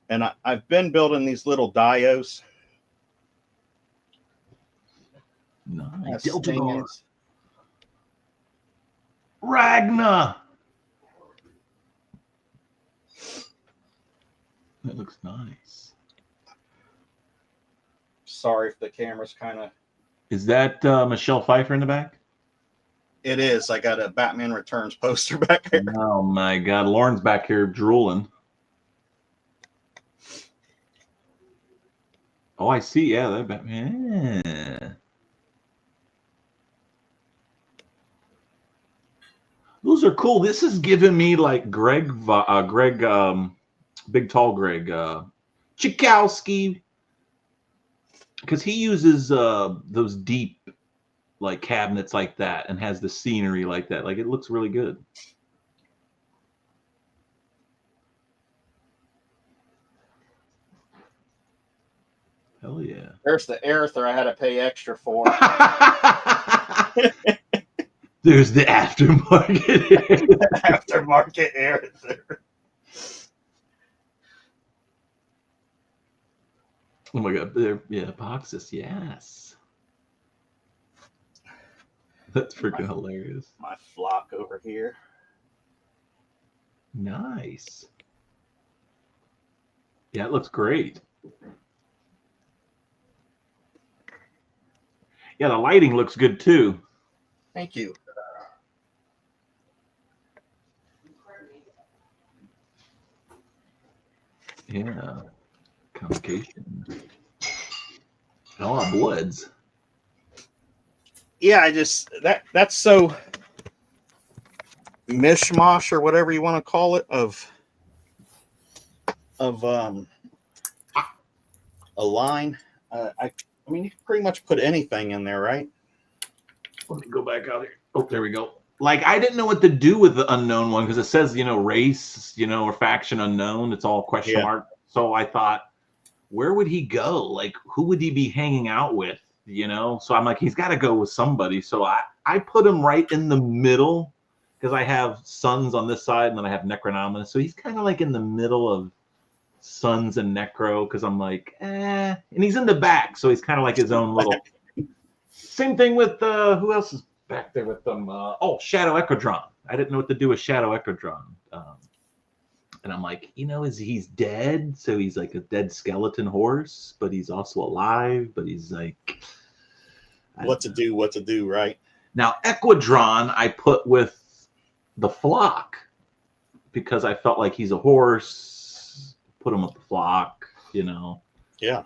And I've been building these little dios. Nice. Stingers. Ragna. That looks nice. Sorry if the camera's kind of... Is that Michelle Pfeiffer in the back? It is. I got a Batman Returns poster back here. Oh my God. Lauren's back here drooling. Oh, I see. Yeah, that Batman. Yeah. Those are cool. This is giving me like Greg, big tall Greg, Chikowski, because he uses those deep like cabinets like that and has the scenery like that. Like it looks really good. Hell yeah. There's the Aerther I had to pay extra for. There's the aftermarket. Aftermarket Aerther. Oh my God. Yeah, boxes. Yes. That's freaking hilarious. My flock over here. Nice. Yeah, it looks great. Yeah, the lighting looks good too. Thank you. Yeah. Convocation. Oh, Bloods. Yeah, I just that's so mishmash or whatever you want to call it of a line. I mean, you can pretty much put anything in there, right? Let me go back out here. Oh, there we go. Like, I didn't know what to do with the unknown one because it says, race, or faction unknown. It's all question mark. So I thought, where would he go? Like, who would he be hanging out with? So I'm like, he's got to go with somebody. So I put him right in the middle because I have Suns on this side and then I have Necronominus. So he's kind of like in the middle of Suns and Necro because I'm like, and he's in the back. So he's kind of like his own little. Same thing with who else is back there with them? Shadow Ecodron. I didn't know what to do with Shadow Ecodron. And I'm like, he's dead. So he's like a dead skeleton horse, but he's also alive. But he's like, what to do, right? Now, Equidron, I put with the flock because I felt like he's a horse. Put him with the flock, Yeah.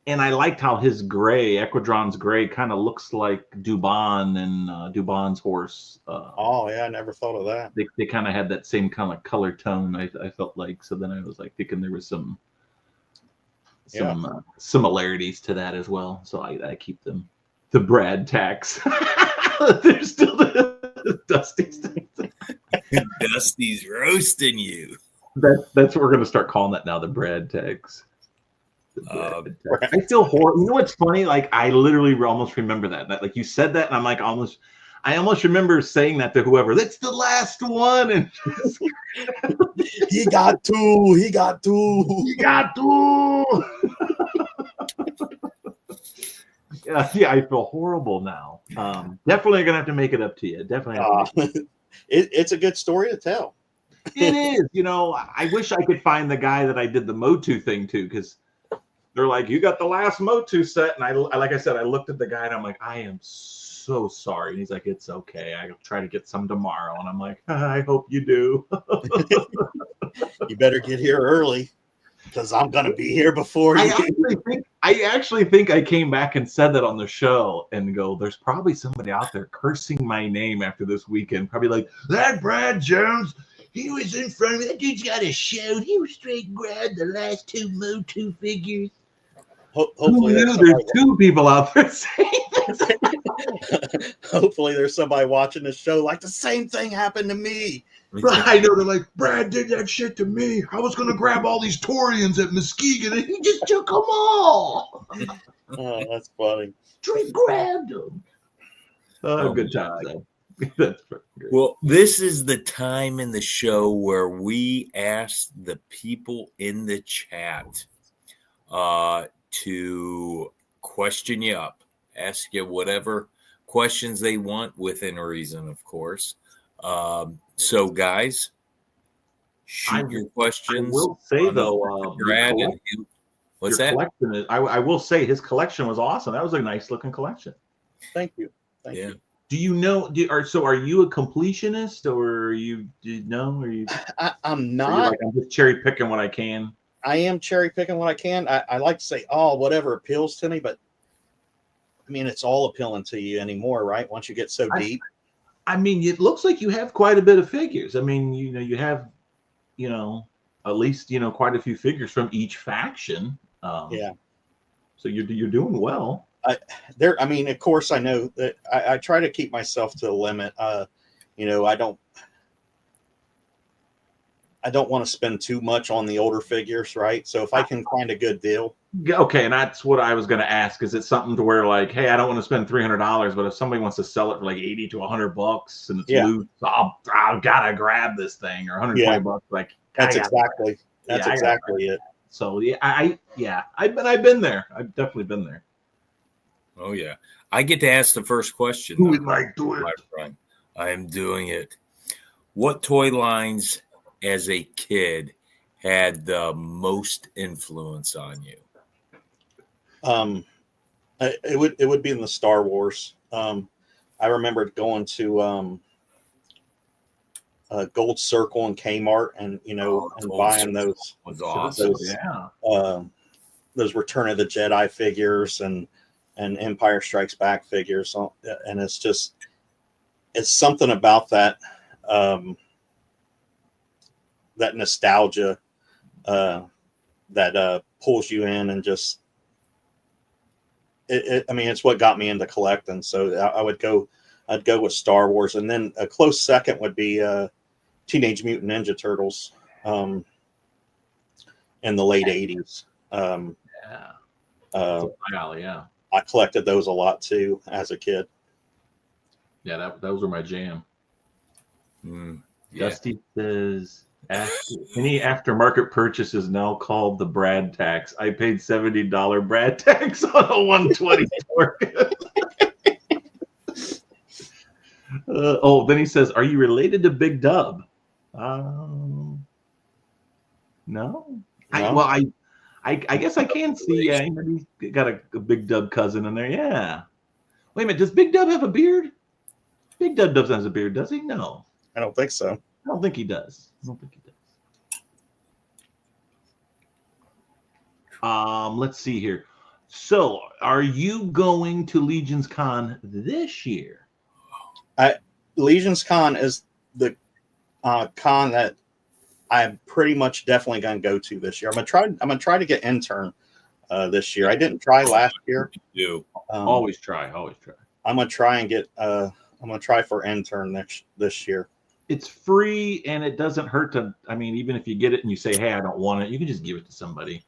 And I liked how his gray, Equidron's gray, kind of looks like Dubon and Dubon's horse. I never thought of that. They kind of had that same kind of color tone, I felt like. So then I was like thinking there was some similarities to that as well. So I keep them. The Brad tax. There's still the Dusty's. Dusty's roasting you. That's what we're going to start calling that now, the Brad tax. I feel horrible. You know what's funny? Like I literally almost remember that. Like you said that, and I'm like I almost remember saying that to whoever. That's the last one, and he got two. Yeah, I feel horrible now. Definitely gonna have to make it up to you. Definitely have to make it. It's a good story to tell. It is. I wish I could find the guy that I did the Motu thing to, because they're like, you got the last Motu set, and I like I said, I looked at the guy and I'm like, I am so sorry. And he's like, it's okay. I'll try to get some tomorrow. And I'm like, I hope you do. You better get here early, because I'm gonna be here before you. I actually think I came back and said that on the show and go, there's probably somebody out there cursing my name after this weekend. Probably like, that Brad Jones, he was in front of me. That dude's got a show. He was straight grabbed the last 2 Motu figures. Hopefully there's 2 people out there saying this. Hopefully there's somebody watching this show like, the same thing happened to me. I know, they're like, Brad did that shit to me. I was going to grab all these Torians at Muskegon, and he just took them all. Oh, that's funny. Straight grabbed them. Good times. That's great. Well, this is the time in the show where we ask the people in the chat to question you up, ask you whatever questions they want within reason, of course. So, guys, shoot your questions. I will say, though, Brad, what's that? I will say his collection was awesome. That was a nice looking collection. Thank you. Thank you. Do you know? Are you a completionist, or I'm not. Like, I'm just cherry picking what I can. I am cherry picking what I can. I like to say, whatever appeals to me, but I mean, it's all appealing to you anymore, right? Once you get so deep. I mean, it looks like you have quite a bit of figures. I mean, you have, at least, quite a few figures from each faction. Yeah. So you're doing well. I mean, of course, I know that I try to keep myself to a limit. I don't want to spend too much on the older figures, right? So if I can find a good deal. Okay, and that's what I was going to ask. Is it something to where, like, hey, I don't want to spend $300, but if somebody wants to sell it for like $80 to $100 and it's loose, I've got to grab this thing, or $120. Like, that's exactly it. So I've been there. I've definitely been there. Oh yeah, I get to ask the first question. Who would like do it? I am doing it. What toy lines as a kid had the most influence on you? It would be in the Star Wars. I remember going to Gold Circle and Kmart, and and buying those. Was awesome. Those Return of the Jedi figures and Empire Strikes Back figures, and it's something about that that nostalgia that pulls you in, and just I mean, it's what got me into collecting. So I'd go with Star Wars, and then a close second would be Teenage Mutant Ninja Turtles in the late 80s. I collected those a lot too as a kid. Yeah, those were my jam. Yeah. Dusty says, any aftermarket purchase is now called the Brad tax. I paid $70 Brad tax on a 124. Then he says, are you related to Big Dub? No. I guess I can see. Yeah, he's got a Big Dub cousin in there. Yeah. Wait a minute. Does Big Dub have a beard? Big Dub doesn't have a beard, does he? No. I don't think so. I don't think he does. Let's see here. So, are you going to Legion's Con this year? Legion's Con is the con that I'm pretty much definitely going to go to this year. I'm gonna try to get intern this year. I didn't try last year. Always try. I'm gonna try and get. I'm gonna try for intern this year. It's free and it doesn't hurt to. I mean, even if you get it and you say, "Hey, I don't want it," you can just give it to somebody.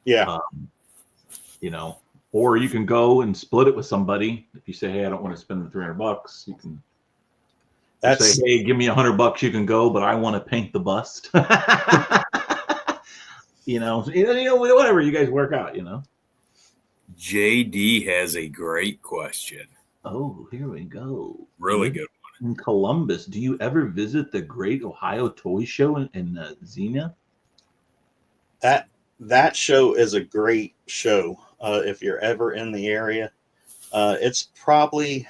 Yeah. Or you can go and split it with somebody. If you say, "Hey, I don't want to spend the $300," you can. Say, hey, give me $100, you can go, but I want to paint the bust. Whatever you guys work out, JD has a great question. Oh, here we go. Really good one. In Columbus, do you ever visit the Great Ohio Toy Show in Xenia? That show is a great show. If you're ever in the area, it's probably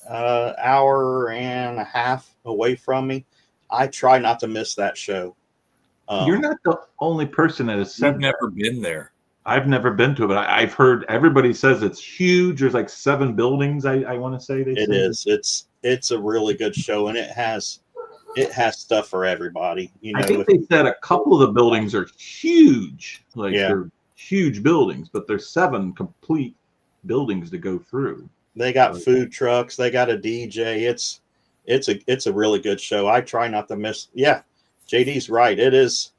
hour and a half away from me. I try not to miss that show. You're not the only person that has said You've never been there. I've never been to it, but I've heard everybody says it's huge. There's like 7 buildings. I want to say it is. It's a really good show, and it has stuff for everybody. You know, I think they said a couple of the buildings are huge, like they're huge buildings, but there's 7 complete buildings to go through. They got food trucks. They got a DJ. It's a really good show. I try not to miss. Yeah, JD's right. It is.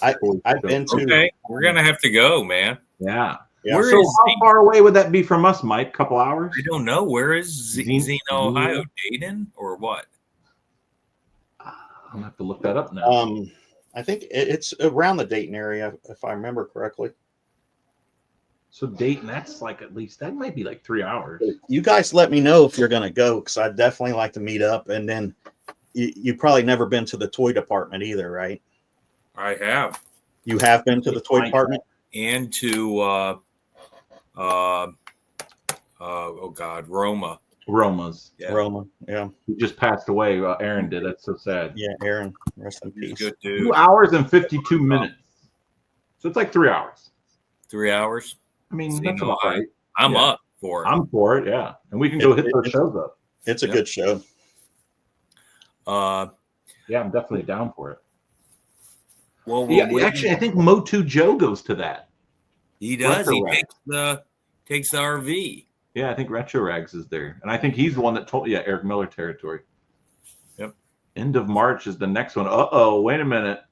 I've been to. Okay, we're gonna have to go, man. Yeah. Where so is how far away would that be from us, Mike? A couple hours? I don't know. Where is Xenia, Ohio? Dayton or what? I'm gonna have to look that up now. I think it's around the Dayton area, if I remember correctly. So Dayton, that's like at least that might be like 3 hours. You guys let me know if you're gonna go, because I'd definitely like to meet up. And then you probably never been to the toy department either, right? I have. You have been to the toy department and to oh God, Roma's. Yeah. Roma. Yeah. He just passed away. Aaron did. That's so sad. Yeah, Aaron. Rest in peace. Good dude. 2 hours and 52 minutes. So it's like 3 hours. 3 hours. I mean, that's about right. I'm up for it. I'm for it. Yeah, and we can go hit those shows up. It's a good show. Yeah, I'm definitely down for it. Well, actually, I think Motu Joe goes to that. He does. He takes the RV. Yeah, I think Retro Rags is there, and I think he's the one that told. Yeah, Eric Miller territory. Yep. End of March is the next one. Wait a minute.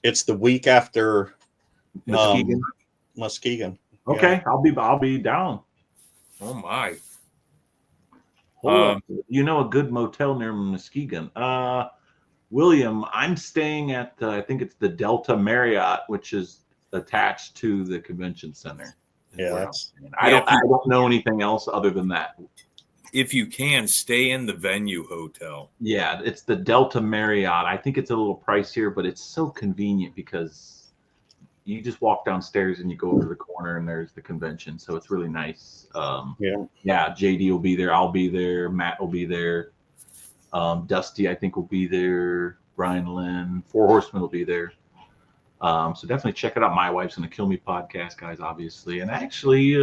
It's the week after Muskegon. Okay, yeah. I'll be down. Oh my. Hold on. You know a good motel near Muskegon. William, I'm staying at I think it's the Delta Marriott, which is attached to the convention center. Yeah, I don't know anything else other than that. If you can, stay in the venue hotel. Yeah, it's the Delta Marriott. I think it's a little pricier, but it's so convenient because you just walk downstairs and you go over to the corner and there's the convention. So it's really nice. Yeah, JD will be there. I'll be there. Matt will be there. Dusty, I think, will be there. Brian Lynn, 4 Horsemen will be there. So definitely check it out. My Wife's Gonna Kill Me podcast, guys, obviously. And actually,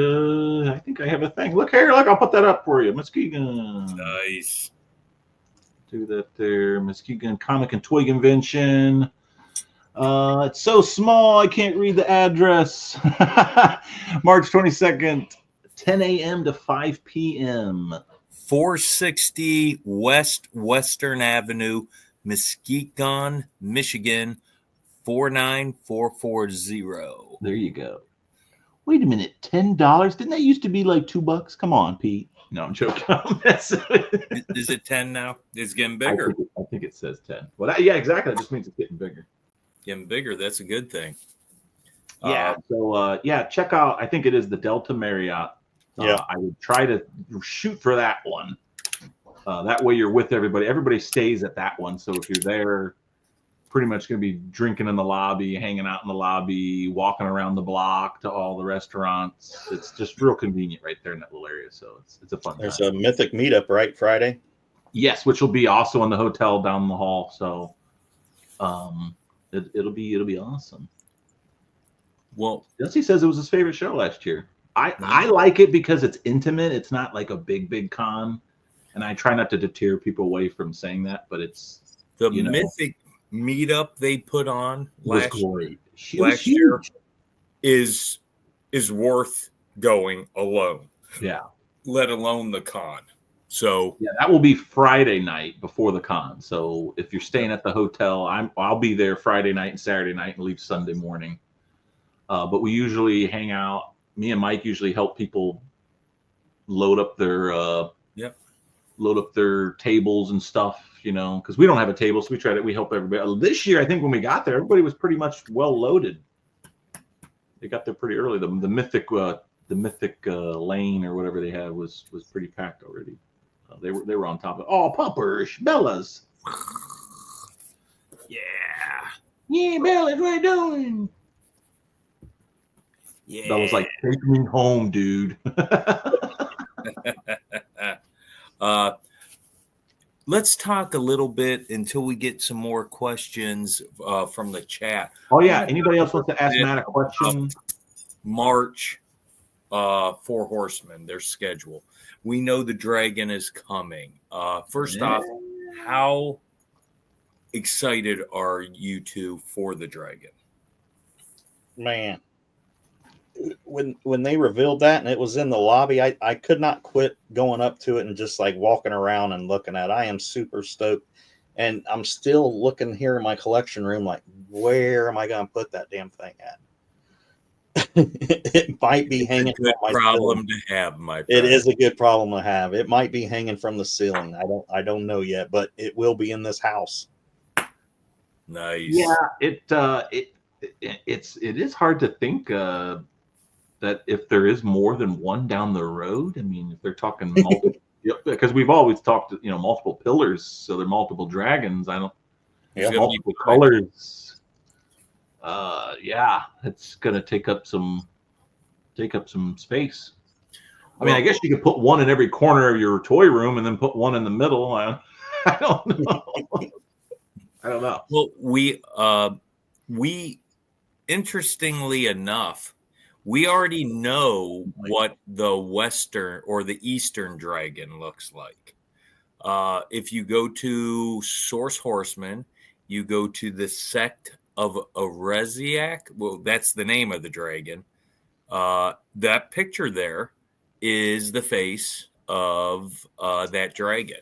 I think I have a thing. Look here, I'll put that up for you. Muskegon. Nice. Do that there. Muskegon Comic and Toy Convention. It's so small, I can't read the address. March 22nd, 10 a.m. to 5 p.m. 460 Western Avenue, Muskegon, Michigan, 49440. There you go. Wait a minute, $10? Didn't that used to be like $2? Come on, Pete. No, I'm joking. Is it 10 now? It's getting bigger. I think it says 10. Well, yeah, exactly. That just means it's getting bigger. Getting bigger. That's a good thing. Yeah. So check out. I think it is the Delta Marriott. I would try to shoot for that one. That way you're with everybody. Everybody stays at that one. So if you're there, pretty much going to be drinking in the lobby, hanging out in the lobby, walking around the block to all the restaurants. It's just real convenient right there in that little area. So it's a fun There's time. a Mythic meetup, right? Friday? Yes, which will be also in the hotel down the hall. So it'll be awesome. Well, Dusty says it was his favorite show last year. I like it because it's intimate. It's not like a big con. And I try not to deter people away from saying that, but it's the Mythic meetup they put on last year is worth going alone. Yeah. Let alone the con. So yeah, that will be Friday night before the con. So if you're staying at the hotel, I'll be there Friday night and Saturday night and leave Sunday morning. But we usually hang out. Me and Mike usually help people load up their tables and stuff, because we don't have a table, so we help everybody. This year, I think when we got there, everybody was pretty much well loaded. They got there pretty early. The Mythic Mythic lane or whatever they had was pretty packed already. They were on top of puppers, Bellas. Yeah, Bellas, what are you doing? Yeah. That was like, take me home, dude. Let's talk a little bit until we get some more questions from the chat. Oh yeah, anybody else wants to ask Matt a question? March, Four Horsemen, their schedule. We know the dragon is coming. First off, how excited are you two for the dragon? Man, when they revealed that and it was in the lobby, I could not quit going up to it and just like walking around and looking at it. I am super stoked, and I'm still looking here in my collection room like, where am I going to put that damn thing at? It might be hanging from my problem ceiling. to have, my friend. It is a good problem to have. It might be hanging from the ceiling. I don't know yet, but it will be in this house. Nice. Yeah, it is hard to think that if there is more than one down the road. I mean, if they're talking multiple, because we've always talked, multiple pillars, so they're multiple dragons. I don't. Yeah. Multiple colors. Yeah, it's gonna take up some space. I mean, I guess you could put one in every corner of your toy room and then put one in the middle. I don't know. I don't know. Well, we interestingly enough, we already know what the Western or the Eastern dragon looks like. If you go to Source Horseman, you go to the Sect of Ereziac. Well, that's the name of the dragon. That picture there is the face of that dragon.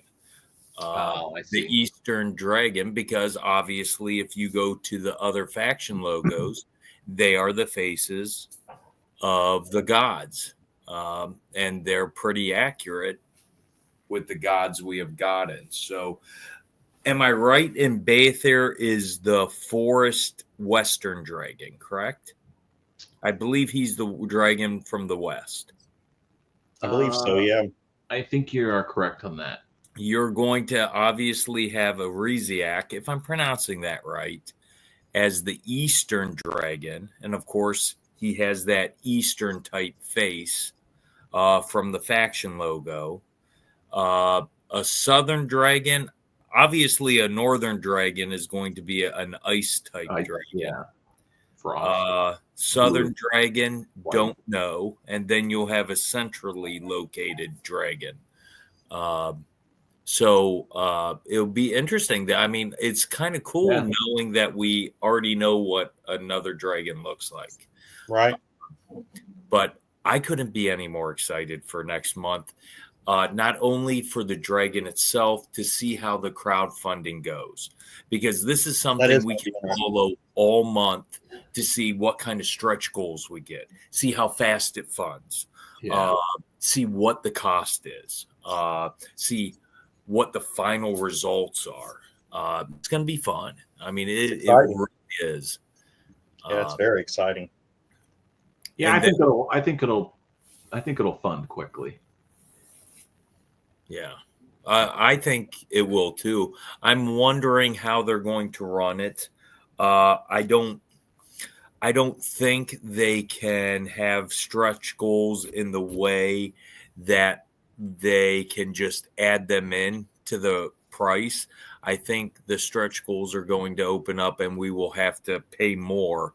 I see. The Eastern dragon, because obviously if you go to the other faction logos, they are the faces of the gods. And they're pretty accurate with the gods we have gotten. So am I right in Bather is the forest Western dragon, correct? I believe he's the dragon from the West. I believe so, yeah. I think you are correct on that. You're going to obviously have a Ereziac, if I'm pronouncing that right, as the Eastern dragon. And of course, he has that Eastern type face from the faction logo. A Southern dragon, obviously a Northern dragon is going to be an ice type dragon. Yeah. Southern dragon, don't know. And then you'll have a centrally located dragon. So it'll be interesting. I mean, it's kind of cool knowing that we already know what another dragon looks like. Right. But I couldn't be any more excited for next month. Not only for the dragon itself, to see how the crowdfunding goes, because this is something we can follow all month to see what kind of stretch goals we get, see how fast it funds, see what the cost is, see what the final results are. It's going to be fun. I mean, it really is. Yeah, it's very exciting. Yeah, I think it'll fund quickly. Yeah, I think it will too. I'm wondering how they're going to run it. I don't think they can have stretch goals in the way that they can just add them in to the price. I think the stretch goals are going to open up and we will have to pay more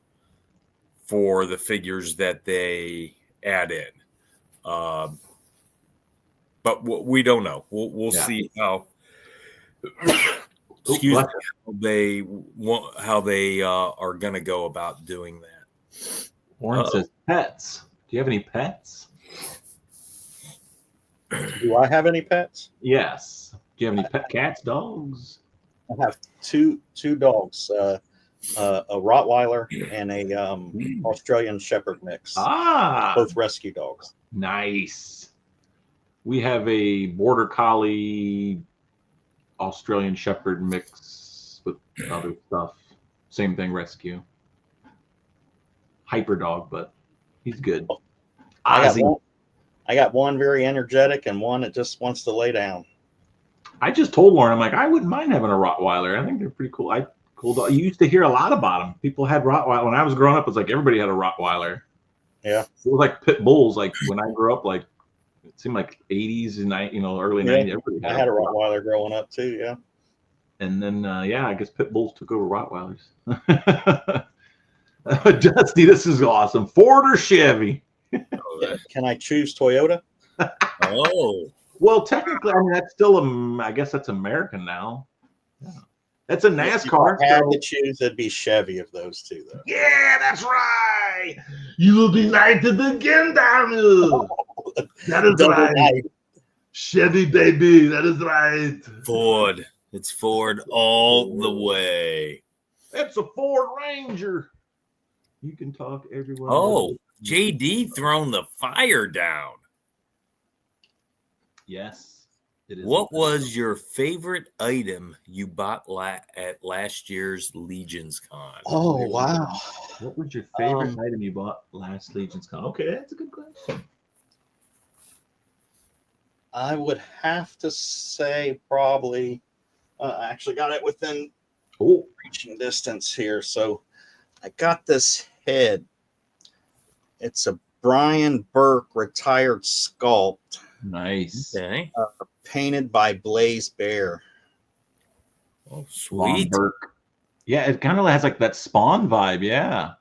for the figures that they add in. But we don't know. We'll see how. Excuse me. How they are going to go about doing that. Warren says pets. Do you have any pets? Do I have any pets? Yes. Do you have any pet cats, dogs? I have two dogs, a Rottweiler and a Australian Shepherd mix. Both rescue dogs. Nice. We have a Border Collie Australian Shepherd mix with other stuff. Same thing, rescue. Hyper dog, but he's good. I got one very energetic and one that just wants to lay down. I just told Lauren, I'm like, I wouldn't mind having a Rottweiler. I think they're pretty cool. You used to hear a lot about them. People had Rottweiler. When I was growing up, it was like everybody had a Rottweiler. Yeah. It was like pit bulls. Like when I grew up, like it seemed like 80s and early 90s. Everybody I had a Rottweiler growing up too. Yeah. And then, I guess pit bulls took over Rottweilers. Dusty, this is awesome. Ford or Chevy? Can I choose Toyota? Oh. Well, technically, I mean, that's still, I guess that's American now. Yeah. That's a NASCAR. If I had to choose, it'd be Chevy of those two, though. Yeah, that's right. You will be knighted again, Daniel. That is right. Night. Chevy, baby. That is right. Ford. It's Ford all the way. It's a Ford Ranger. You can talk everywhere. Oh, JD throwing the fire down. Yes. It is. What was your favorite item you bought at last year's Legions Con? Oh, wow. What was your favorite item you bought last Legions Con? Okay, that's a good question. I would have to say probably, I actually got it within reaching distance here. So I got this head. It's a Brian Burke retired sculpt. Nice. Okay. Painted by Blaze Bear. Oh, sweet. Burke. Yeah, it kind of has like that Spawn vibe. Yeah.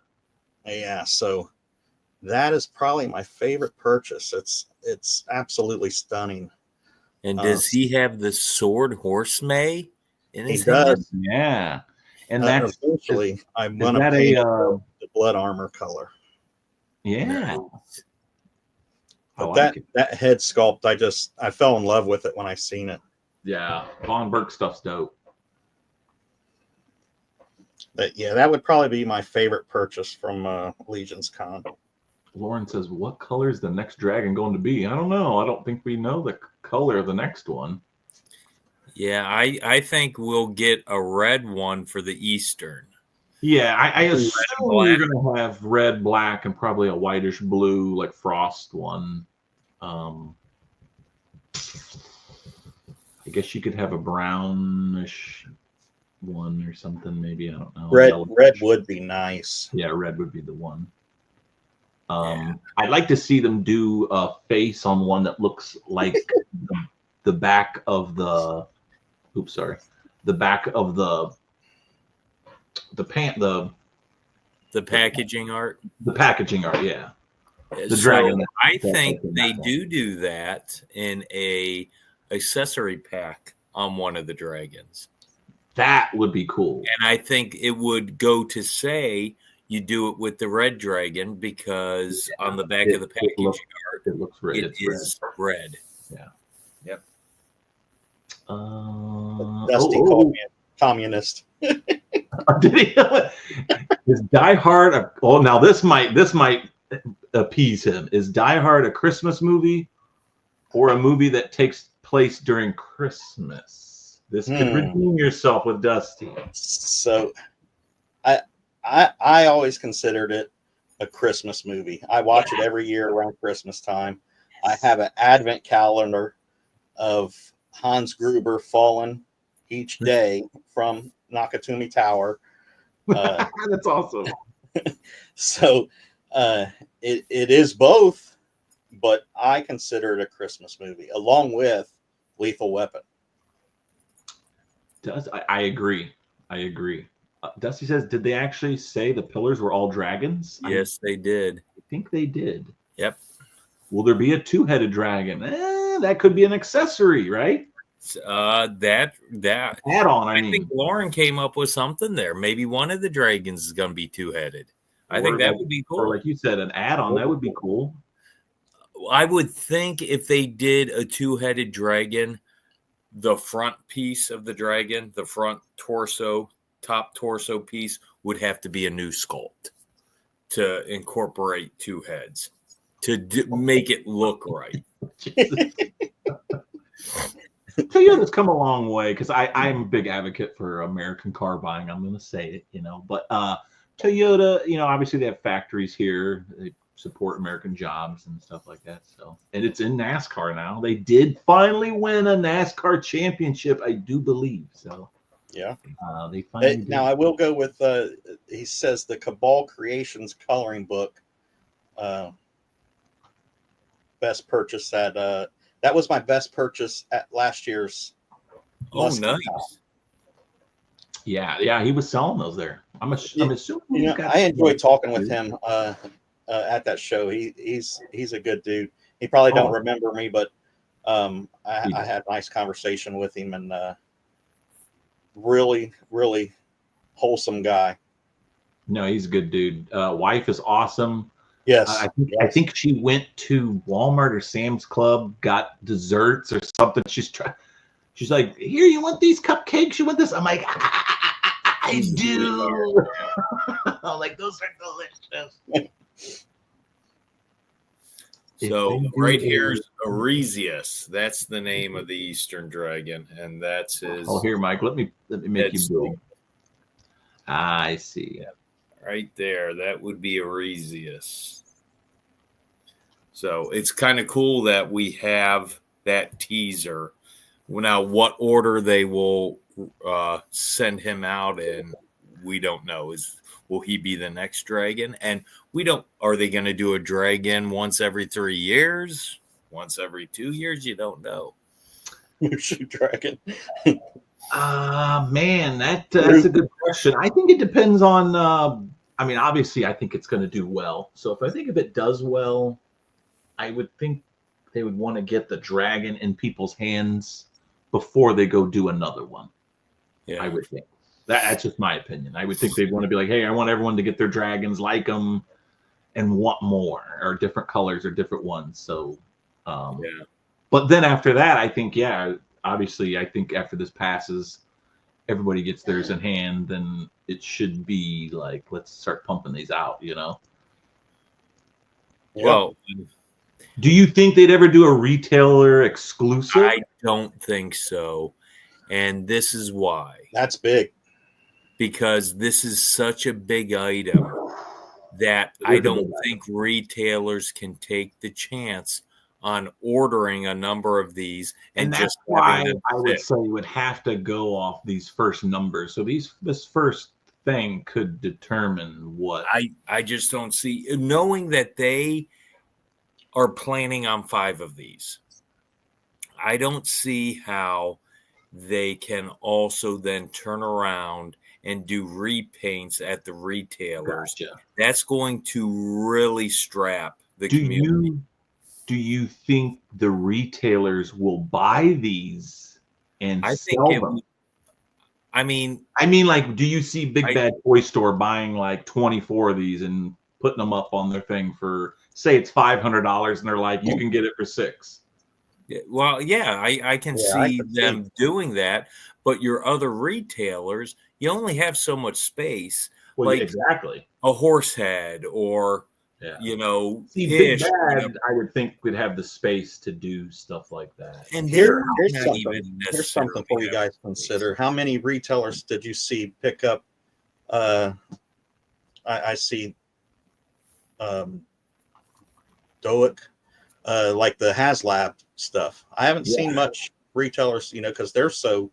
Yeah. So that is probably my favorite purchase. It's absolutely stunning. And does he have the sword horse May in his He does. Yeah. And that's essentially I'm gonna paint the blood armor color. Yeah. But that head sculpt, I fell in love with it when I seen it. Yeah, Von Burke stuff's dope. But yeah, that would probably be my favorite purchase from Legions Con. Lauren says, "What color is the next dragon going to be?" I don't know. I don't think we know the color of the next one. Yeah, I think we'll get a red one for the Eastern. Yeah, I assume you're going to have red, black, and probably a whitish blue, like frost one. I guess you could have a brownish one or something. Maybe, I don't know. Red would be nice. Yeah, red would be the one. I'd like to see them do a face on one that looks like the back of the. Oops, sorry. The back of the packaging art. The packaging art, yeah. The so dragon. I think they do that in a accessory pack on one of the dragons. That would be cool. And I think it would go to say you do it with the red dragon because on the back of the packaging art, it looks red. It is red. Yeah. Yep. Dusty called me a communist. Did he? Is Die Hard now this might appease him. Is Die Hard a Christmas movie or a movie that takes place during Christmas? This could redeem yourself with Dusty. So I always considered it a Christmas movie. I watch it every year around Christmas time. I have an advent calendar of Hans Gruber fallen each day from Nakatomi Tower. That's awesome. So it is both, but I consider it a Christmas movie along with Lethal Weapon. I agree. Dusty says, did they actually say the pillars were all dragons? Yes, they did. I think they did. Yep. Will there be a two-headed dragon? That could be an accessory, right? That add-on. I think Lauren came up with something there. Maybe one of the dragons is going to be two-headed. I think that would be cool. Or like you said, an add-on. That would be cool. I would think if they did a two-headed dragon, the front piece of the dragon, the front torso, top torso piece would have to be a new sculpt to incorporate two heads to make it look right. Toyota's come a long way because I'm a big advocate for American car buying. I'm going to say it, but Toyota, obviously they have factories here. They support American jobs and stuff like that. So, and it's in NASCAR now. They did finally win a NASCAR championship, I do believe. So, Yeah. they finally did. Now I will go with. He says the Cabal Creations coloring book. Best purchase at that was my best purchase at last year's. Oh, Mustang nice. Cup. Yeah, he was selling those there. I'm assuming. You know, I enjoyed talking with him at that show. He's a good dude. He probably don't remember me, but I had a nice conversation with him, and really, really wholesome guy. No, he's a good dude. Wife is awesome. Yes. I think she went to Walmart or Sam's Club, got desserts or something. She's like, here, you want these cupcakes? You want this? I'm like, I do. I'm like, those are delicious. So right here's Aresius. That's the name of the Eastern Dragon, and that's his. Oh, here, Mike. Let me make you big. I see. Yeah. Right there, that would be Aresius. So it's kind of cool that we have that teaser. Now, what order they will send him out in, we don't know. Will he be the next dragon? And we don't. Are they going to do a dragon once every 3 years? Once every 2 years? You don't know. Dragon. Man, that's a good question. I think it depends on. I mean, obviously, I think it's going to do well. So if it does well, I would think they would want to get the dragon in people's hands before they go do another one. Yeah, I would think that's just my opinion. I would think they'd want to be like, hey, I want everyone to get their dragons, like them, and want more or different colors or different ones. So, But then after that, I think, obviously, I think after this passes, everybody gets theirs in hand, then it should be like, let's start pumping these out, Well, do you think they'd ever do a retailer exclusive? I don't think so. And this is why. That's big. Because this is such a big item that I don't think retailers can take the chance on ordering a number of these and that's just why having them I would say you would have to go off these first numbers. So this first thing could determine what I just don't see, knowing that they are planning on 5 of these. I don't see how they can also then turn around and do repaints at the retailers. Gotcha. That's going to really strap the community. Do you think the retailers will buy these and sell them? I mean, like, do you see Big Bad Toy Store buying like 24 of these and putting them up on their thing for, say it's $500, and they're like, you can get it for $6? Well, yeah, I can see them doing that, but your other retailers, you only have so much space. Well, like exactly. A horse head or See, fish, Big Bad, I would think would have the space to do stuff like that. And here's something for you guys to consider. How many retailers did you see pick up? I see Doic, like the HasLab stuff. I haven't seen much retailers, because they're so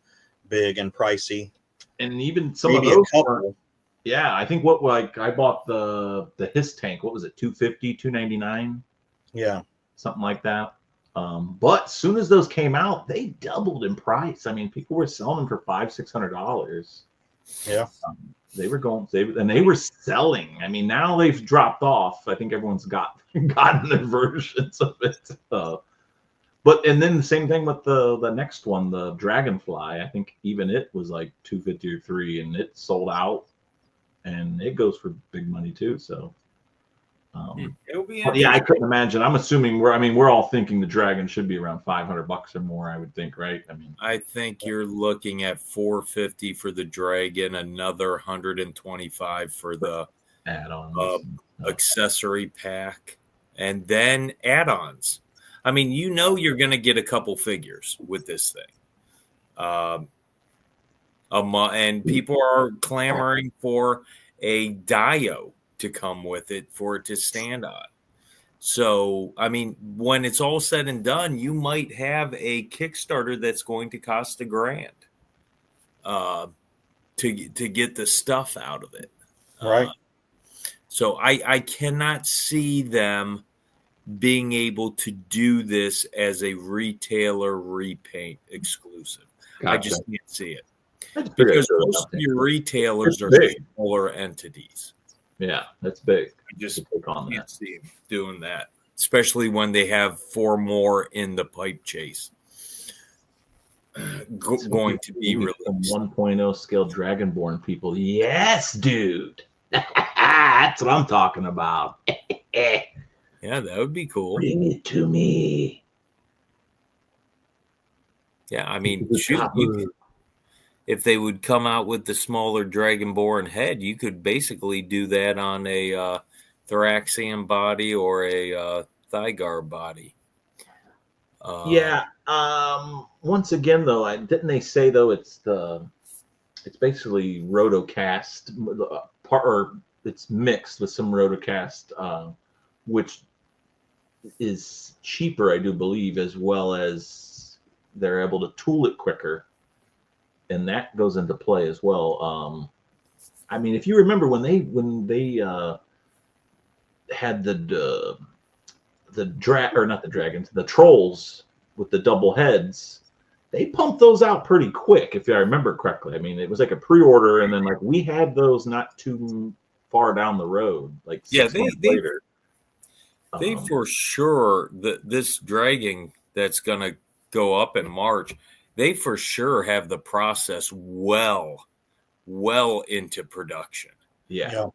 big and pricey. And even some of those. Yeah, I think I bought the Hiss tank. What was it? $250, $299? Yeah, something like that. But as soon as those came out, they doubled in price. I mean, people were selling them for $500-$600. Yeah, they were selling. I mean, now they've dropped off. I think everyone's gotten their versions of it. And then the same thing with the next one, the Dragonfly. I think even it was like $250 or $300, and it sold out. And it goes for big money too. So, I couldn't imagine. I'm assuming we're all thinking the dragon should be around $500 or more. I would think, right? I think you're looking at $450 for the dragon, another $125 for the add-ons, accessory pack, and then add-ons. I mean, you're going to get a couple figures with this thing. And people are clamoring for a Dio to come with it for it to stand on. So, I mean, when it's all said and done, you might have a Kickstarter that's going to cost $1,000 to get the stuff out of it. Right. So I cannot see them being able to do this as a retailer repaint exclusive. Gotcha. I just can't see it. Because most of your retailers are smaller entities. Yeah, that's big. I just can't see them doing that, especially when they have 4 more in the pipe chase. Going to be released. 1.0 scale Dragonborn people. Yes, dude. That's what I'm talking about. Yeah, that would be cool. Bring it to me. Yeah, I mean, if they would come out with the smaller Dragonborn head, you could basically do that on a Thraxian body or a Thygar body. Yeah. Once again, though, didn't they say though it's basically rotocast part, or it's mixed with some rotocast, which is cheaper, I do believe, as well as they're able to tool it quicker, and that goes into play as well. I mean, if you remember when they had the trolls with the double heads, they pumped those out pretty quick, if I remember correctly. I mean, it was like a pre-order, and then like we had those not too far down the road, like 6 months later. They for sure, this dragon that's going to go up in March, they for sure have the process well into production. Yeah.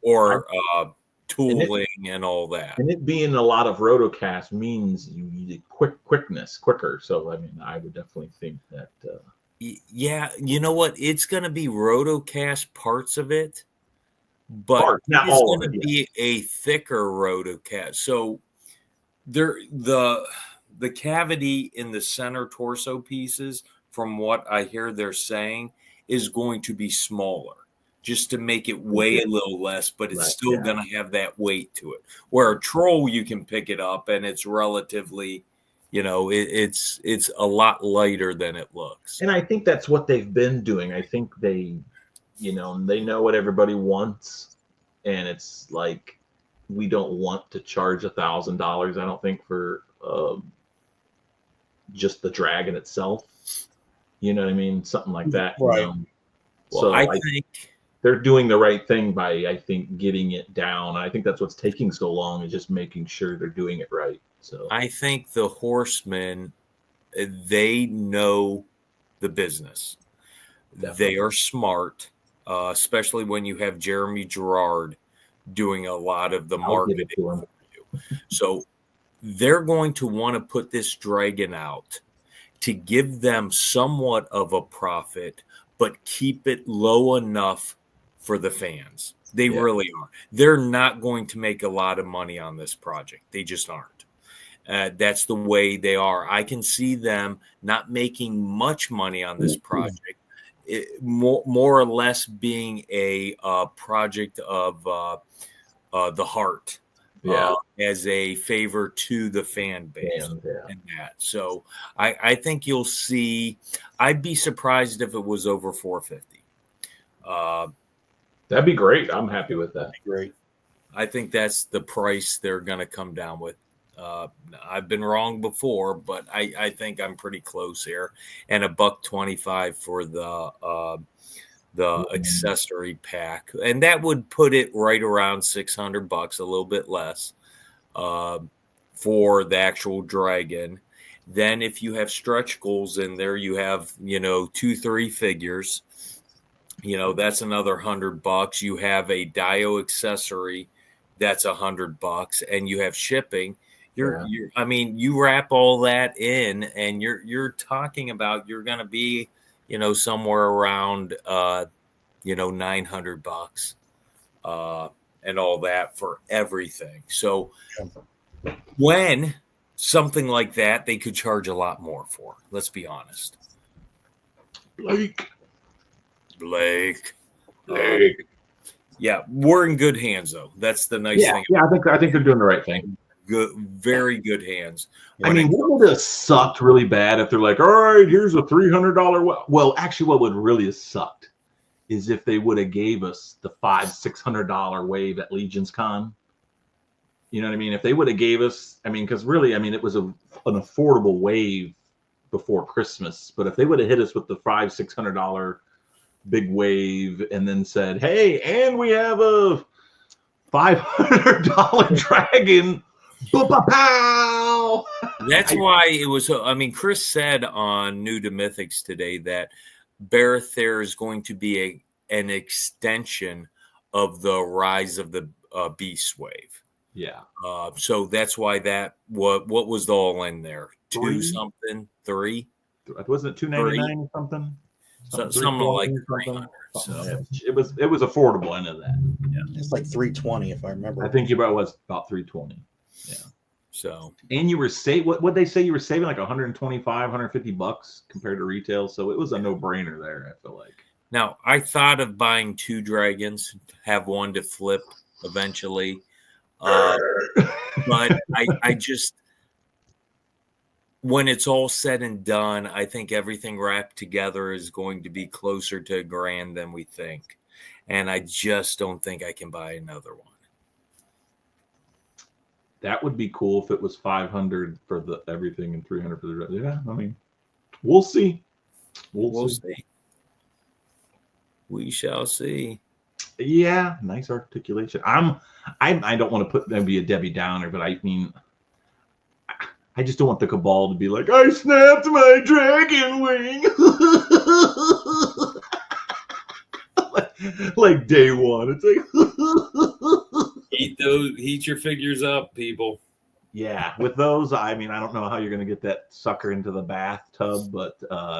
Or tooling and all that. And it being a lot of rotocast means you need quicker. So, I mean, I would definitely think that. Yeah, you know what? It's going to be rotocast parts of it, but it's going to be a thicker rotocast. So the cavity in the center torso pieces, from what I hear they're saying, is going to be smaller, just to make it weigh a little less, but it's still going to have that weight to it. Where a troll, you can pick it up and it's relatively, it's a lot lighter than it looks. And I think that's what they've been doing. I think they know what everybody wants, and it's like, we don't want to charge $1,000, I don't think, for just the dragon itself. You know what I mean? Something like that. Right. Well, so I think they're doing the right thing by, I think, getting it down. I think that's what's taking so long, is just making sure they're doing it right. So I think the horsemen, they know the business. Definitely. They are smart, especially when you have Jeremy Gerard doing a lot of the marketing for you. So they're going to want to put this dragon out to give them somewhat of a profit, but keep it low enough for the fans. They really are. They're not going to make a lot of money on this project. They just aren't. That's the way they are. I can see them not making much money on this project. More or less being a project of the heart, as a favor to the fan base and that. So I think you'll see. I'd be surprised if it was over $450. That'd be great. I'm happy with that. Great. I think that's the price they're going to come down with. I've been wrong before, but I think I'm pretty close here. And $125 for the accessory pack, and that would put it right around $600, a little bit less, for the actual dragon. Then if you have stretch goals in there, you have 2-3 figures. That's another $100. You have a Dio accessory, that's $100, and you have shipping. You wrap all that in, and you're talking about you're going to be, somewhere around, $900, and all that for everything. So when something like that, they could charge a lot more for. Let's be honest. Blake. Yeah, we're in good hands though. That's the nice thing. Yeah, I think they're doing the right thing. Good, very good hands. I mean, what would have sucked really bad if they're like, all right, here's a $300. Well, actually, what would really have sucked is if they would have gave us the $500-$600 wave at Legion's Con. You know what I mean? If they would have gave us, I mean, because really, I mean, it was an affordable wave before Christmas. But if they would have hit us with the $500-$600 big wave and then said, hey, and we have a $500 dragon. Pow! That's why it was. I mean, Chris said on New to Mythics today that Barathair is going to be an extension of the Rise of the Beast wave. Yeah. So that's why that what was the all in there? 3? 3? Wasn't it $299 or something? Something like 300. So it was affordable into that. Yeah. It's like 320 if I remember. I think it was about 320. Yeah. So and you were what they say you were saving like $125-$150 compared to retail, so it was a no-brainer there, I feel like. Now I thought of buying 2 dragons, have one to flip eventually. But I just, when it's all said and done, I think everything wrapped together is going to be closer to $1,000 than we think. And I just don't think I can buy another one. That would be cool if it was $500 for the everything and $300 for the rest. Yeah, I mean, we'll see. We'll see. We shall see. Yeah, nice articulation. I don't want to put them be a Debbie Downer, but I mean, I just don't want the Cabal to be like, I snapped my dragon wing. like day one. It's like heat your figures up, people. Yeah, with those, I mean, I don't know how you're going to get that sucker into the bathtub, but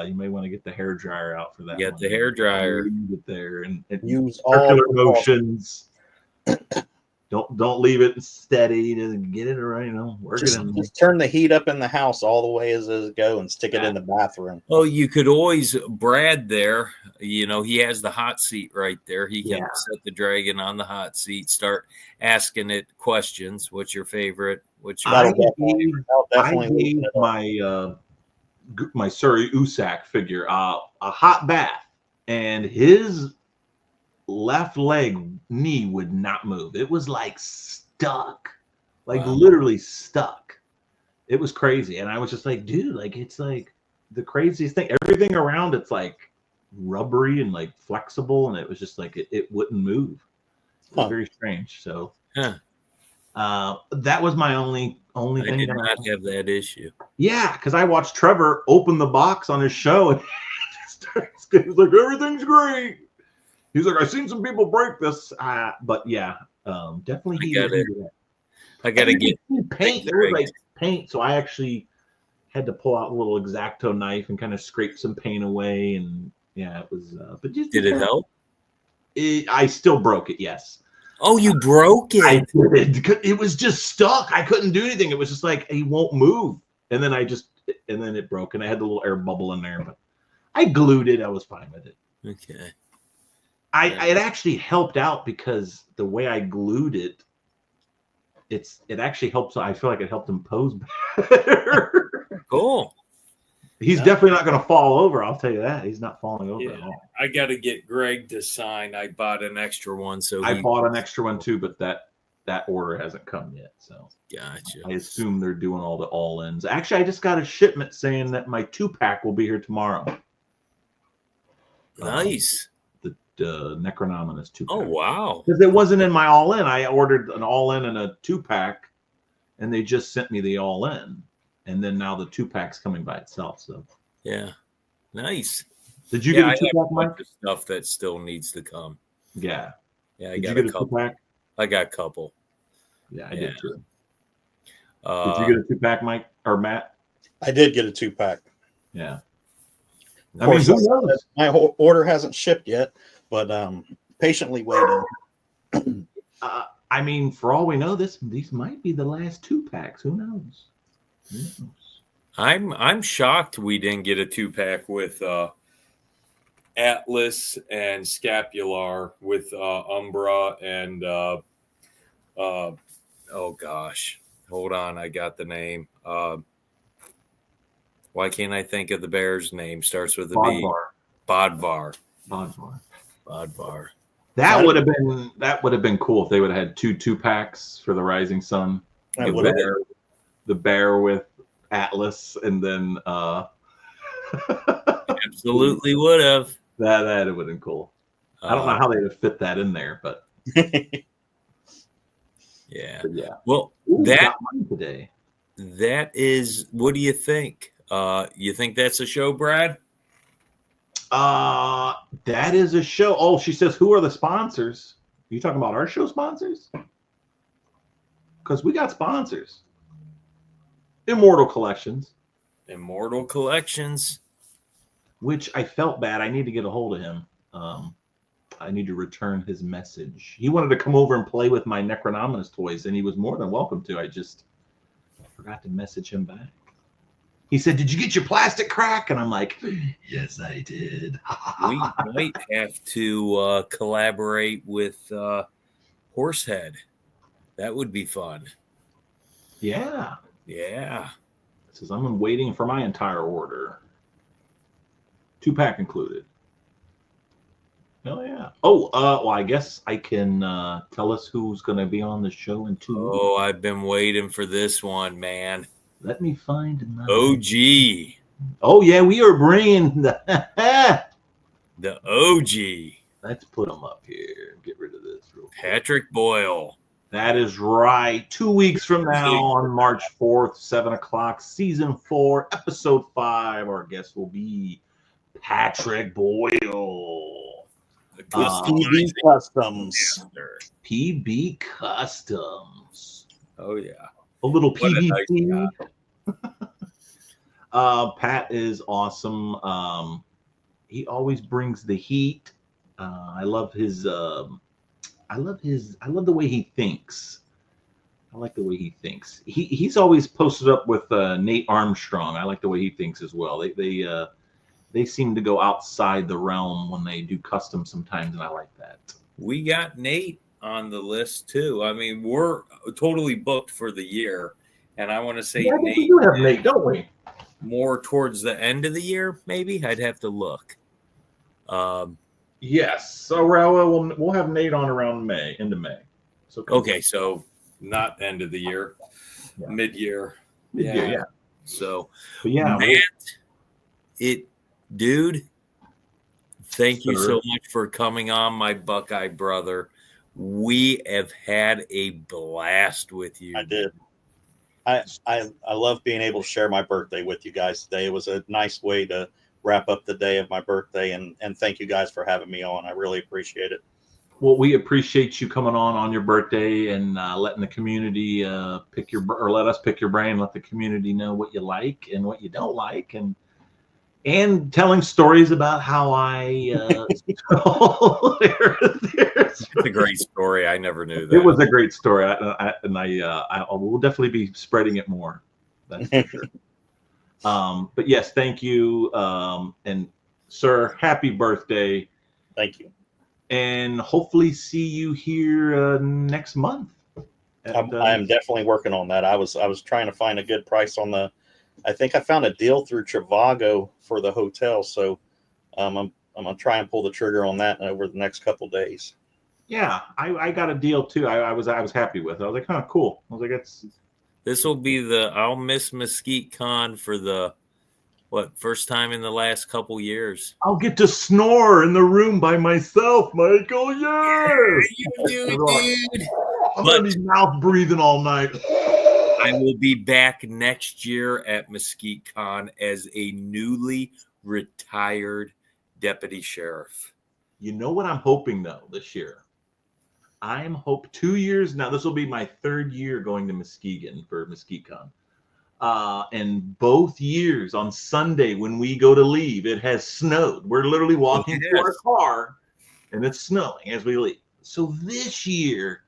you may want to get the hair dryer out for that. Get the hair dryer. Get there and use circular motions. Don't leave it steady to get it right. You know, just turn the heat up in the house all the way as it go and stick it in the bathroom. Oh, you could always Brad there. You know, he has the hot seat right there. He can set the dragon on the hot seat, start asking it questions. What's your favorite? I gave my Surrey Usak figure a hot bath, and his left knee would not move. It was like stuck, like literally stuck. It was crazy, and I was just like, dude, like it's like the craziest thing. Everything around it's like rubbery and like flexible, and it was just like it wouldn't move. It was very strange. So. That was my only thing. I did not have that issue. Yeah, because I watched Trevor open the box on his show, and he's like, everything's great. He's like, I've seen some people break this, but yeah, definitely. I gotta get paint. There was like paint, so I actually had to pull out a little X-Acto knife and kind of scrape some paint away, and yeah, it was. But just did it help? I still broke it. Yes. Oh, you broke it. I did. It was just stuck. I couldn't do anything. It was just like he won't move. And then it broke, and I had the little air bubble in there. But I glued it. I was fine with it. Okay. It actually helped out because the way I glued it, it actually helps. I feel like it helped him pose better. Cool. He's definitely not going to fall over. I'll tell you that. He's not falling over at all. I got to get Greg to sign. I bought an extra one. I bought an extra one too, but that order hasn't come yet. So gotcha. I assume they're doing all the all-ins. Actually, I just got a shipment saying that my 2-pack will be here tomorrow. Nice. The Necronominus 2-pack. Oh, wow. Because it wasn't in my all-in. I ordered an all-in and a 2-pack, and they just sent me the all-in. And then now the 2-pack's coming by itself. So yeah, nice. Did you get a 2-pack, Mike? Stuff that still needs to come. Yeah. Yeah, Did you get a 2-pack? I got a couple. Yeah, I did too. Did you get a 2-pack, Mike or Matt? I did get a 2-pack. Yeah. I mean, who knows? My order hasn't shipped yet, but patiently waiting. I mean, for all we know, these might be the last 2-packs. Who knows? I'm shocked we didn't get a 2-pack with Atlas and Scapular with Umbra and oh gosh, hold on, I got the name. Why can't I think of the bear's name? Starts with a B. Bodvar. Bodvar. That would have been cool if they would have had two packs for the Rising Sun. The bear with Atlas, and then absolutely would have. That would have been cool. I don't know how they would fit that in there, but yeah. But yeah. Well, that today. That is. What do you think? You think that's a show, Brad? That is a show. Oh, she says, who are the sponsors? Are you talking about our show sponsors? Because we got sponsors. Immortal Collections. Which I felt bad. I need to get a hold of him. I need to return his message. He wanted to come over and play with my Necronominus toys, and he was more than welcome to. I just forgot to message him back. He said, "Did you get your plastic crack?" And I'm like, "Yes, I did." We might have to collaborate with Horsehead. That would be fun. Yeah. Yeah. It says, I'm waiting for my entire order. 2-pack included. Hell yeah. Oh, well, I guess I can tell us who's going to be on the show in 2 weeks. Oh, I've been waiting for this one, man. Let me find my OG. Oh, yeah, we are bringing the OG. Let's put them up here. Get rid of this real quick. Patrick Boyle. That is right. 2 weeks from now on March 4th, 7 o'clock, season 4, episode 5. Our guest will be Patrick Boyle. PB Customs. PB Customs. Oh, yeah. A little PvP. Nice Pat is awesome. He always brings the heat. I love his I love the way he thinks. I like the way he thinks. He's always posted up with Nate Armstrong. I like the way he thinks as well. They seem to go outside the realm when they do custom sometimes, and I like that. We got Nate on the list too. I mean, we're totally booked for the year, and I want to say Nate. We do have Nate, don't we? More towards the end of the year, maybe. I'd have to look. Yes. So we'll have Nate on around end of May. So okay, so not end of the year, yeah. mid-year. Mid-year, yeah. So, but yeah, Matt, dude, thank you so much for coming on, my Buckeye brother. We have had a blast with you. I did. I love being able to share my birthday with you guys today. It was a nice way to wrap up the day of my birthday, and thank you guys for having me on. I really appreciate it. Well, we appreciate you coming on your birthday and letting the community let us pick your brain, let the community know what you like and what you don't like, and telling stories about how I It's a great story. I never knew that. It was a great story, I will definitely be spreading it more. That's for sure. But yes, thank you, and sir, happy birthday. Thank you. And hopefully see you here next month. I am definitely working on that. I was trying to find a good price on I think I found a deal through Trivago for the hotel, so I'm gonna try and pull the trigger on that over the next couple of days. Yeah, I got a deal too. I was happy with it. I was like, huh, cool. I was like, this will be I'll miss Mesquite Con for the first time in the last couple years. I'll get to snore in the room by myself, Michael. Yeah, you do, dude. I'm gonna be mouth breathing all night. I will be back next year at Mesquite Con as a newly retired deputy sheriff. You know what I'm hoping though this year? 2 years now. This will be my 3rd year going to Muskegon for Mesquite Con. And both years on Sunday when we go to leave, it has snowed. We're literally walking to our car and it's snowing as we leave. So this year,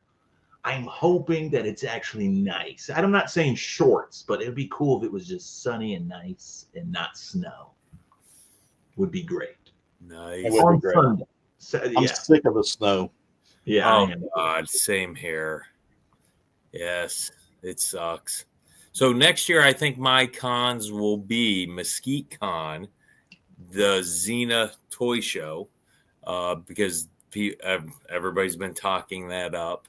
I'm hoping that it's actually nice. I'm not saying shorts, but it'd be cool if it was just sunny and nice and not snow. Would be great. Nice. It would be On great. Sunday. So, I'm yeah. sick of the snow. Yeah. I Oh am. God, same here. Yes, it sucks. So next year, I think my cons will be Mesquite Con, the Xena toy show, because everybody's been talking that up.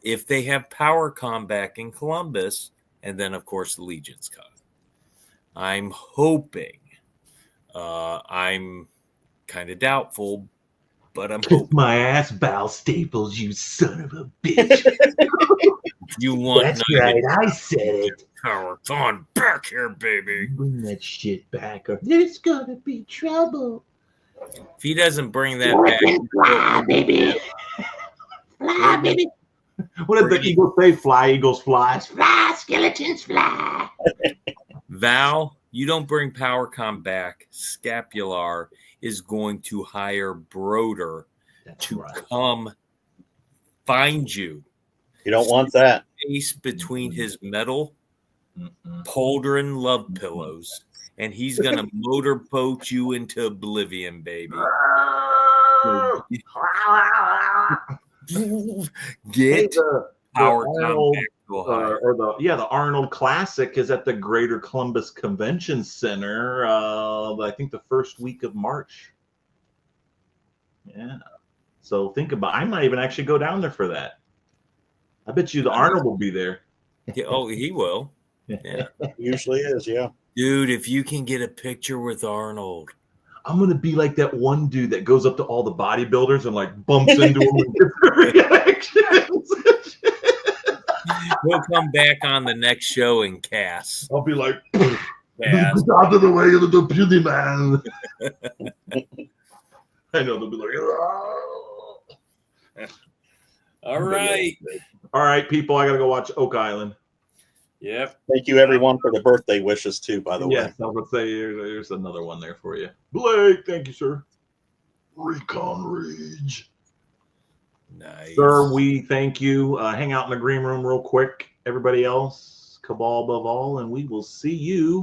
If they have PowerCon back in Columbus, and then of course the Legion's Con. I'm hoping. I'm kind of doubtful, but I'm Kiss hoping. my ass, Val Staples, you son of a bitch. You want That's right, I said it. PowerCon back here, baby. Bring that shit back, or there's gonna be trouble. If he doesn't bring that Slip back, and fly, baby. Fly, baby. What did the eagle say? Fly, eagles, fly. Fly, skeletons, fly. Val, you don't bring PowerCon back, Scapular is going to hire Broder That's to right. come find you. You don't want that. Space between his metal Mm-mm. Poldrin love pillows, and he's gonna motorboat you into oblivion, baby. Hey, Get the PowerCon Arnold, back to Ohio. or the Arnold Classic is at the Greater Columbus Convention Center. I think the first week of March. Yeah. So think about. I might even actually go down there for that. I bet you the Arnold will be there. Yeah, oh, he will. Yeah. Usually is, yeah. Dude, if you can get a picture with Arnold. I'm gonna be like that one dude that goes up to all the bodybuilders and like bumps into them and gets their reactions. He'll come back on the next show in Cass. I'll be like, Cass. out of the way, little beauty man. I know they'll be like, All right. all right, people, I gotta go watch Oak Island. Yep. Thank you, everyone, for the birthday wishes, too, by the way. Yes, I was gonna say there's another one there for you. Blake, thank you, sir. Recon Rage. Nice. Sir, we thank you. Hang out in the green room real quick. Everybody else, cabal above all, and we will see you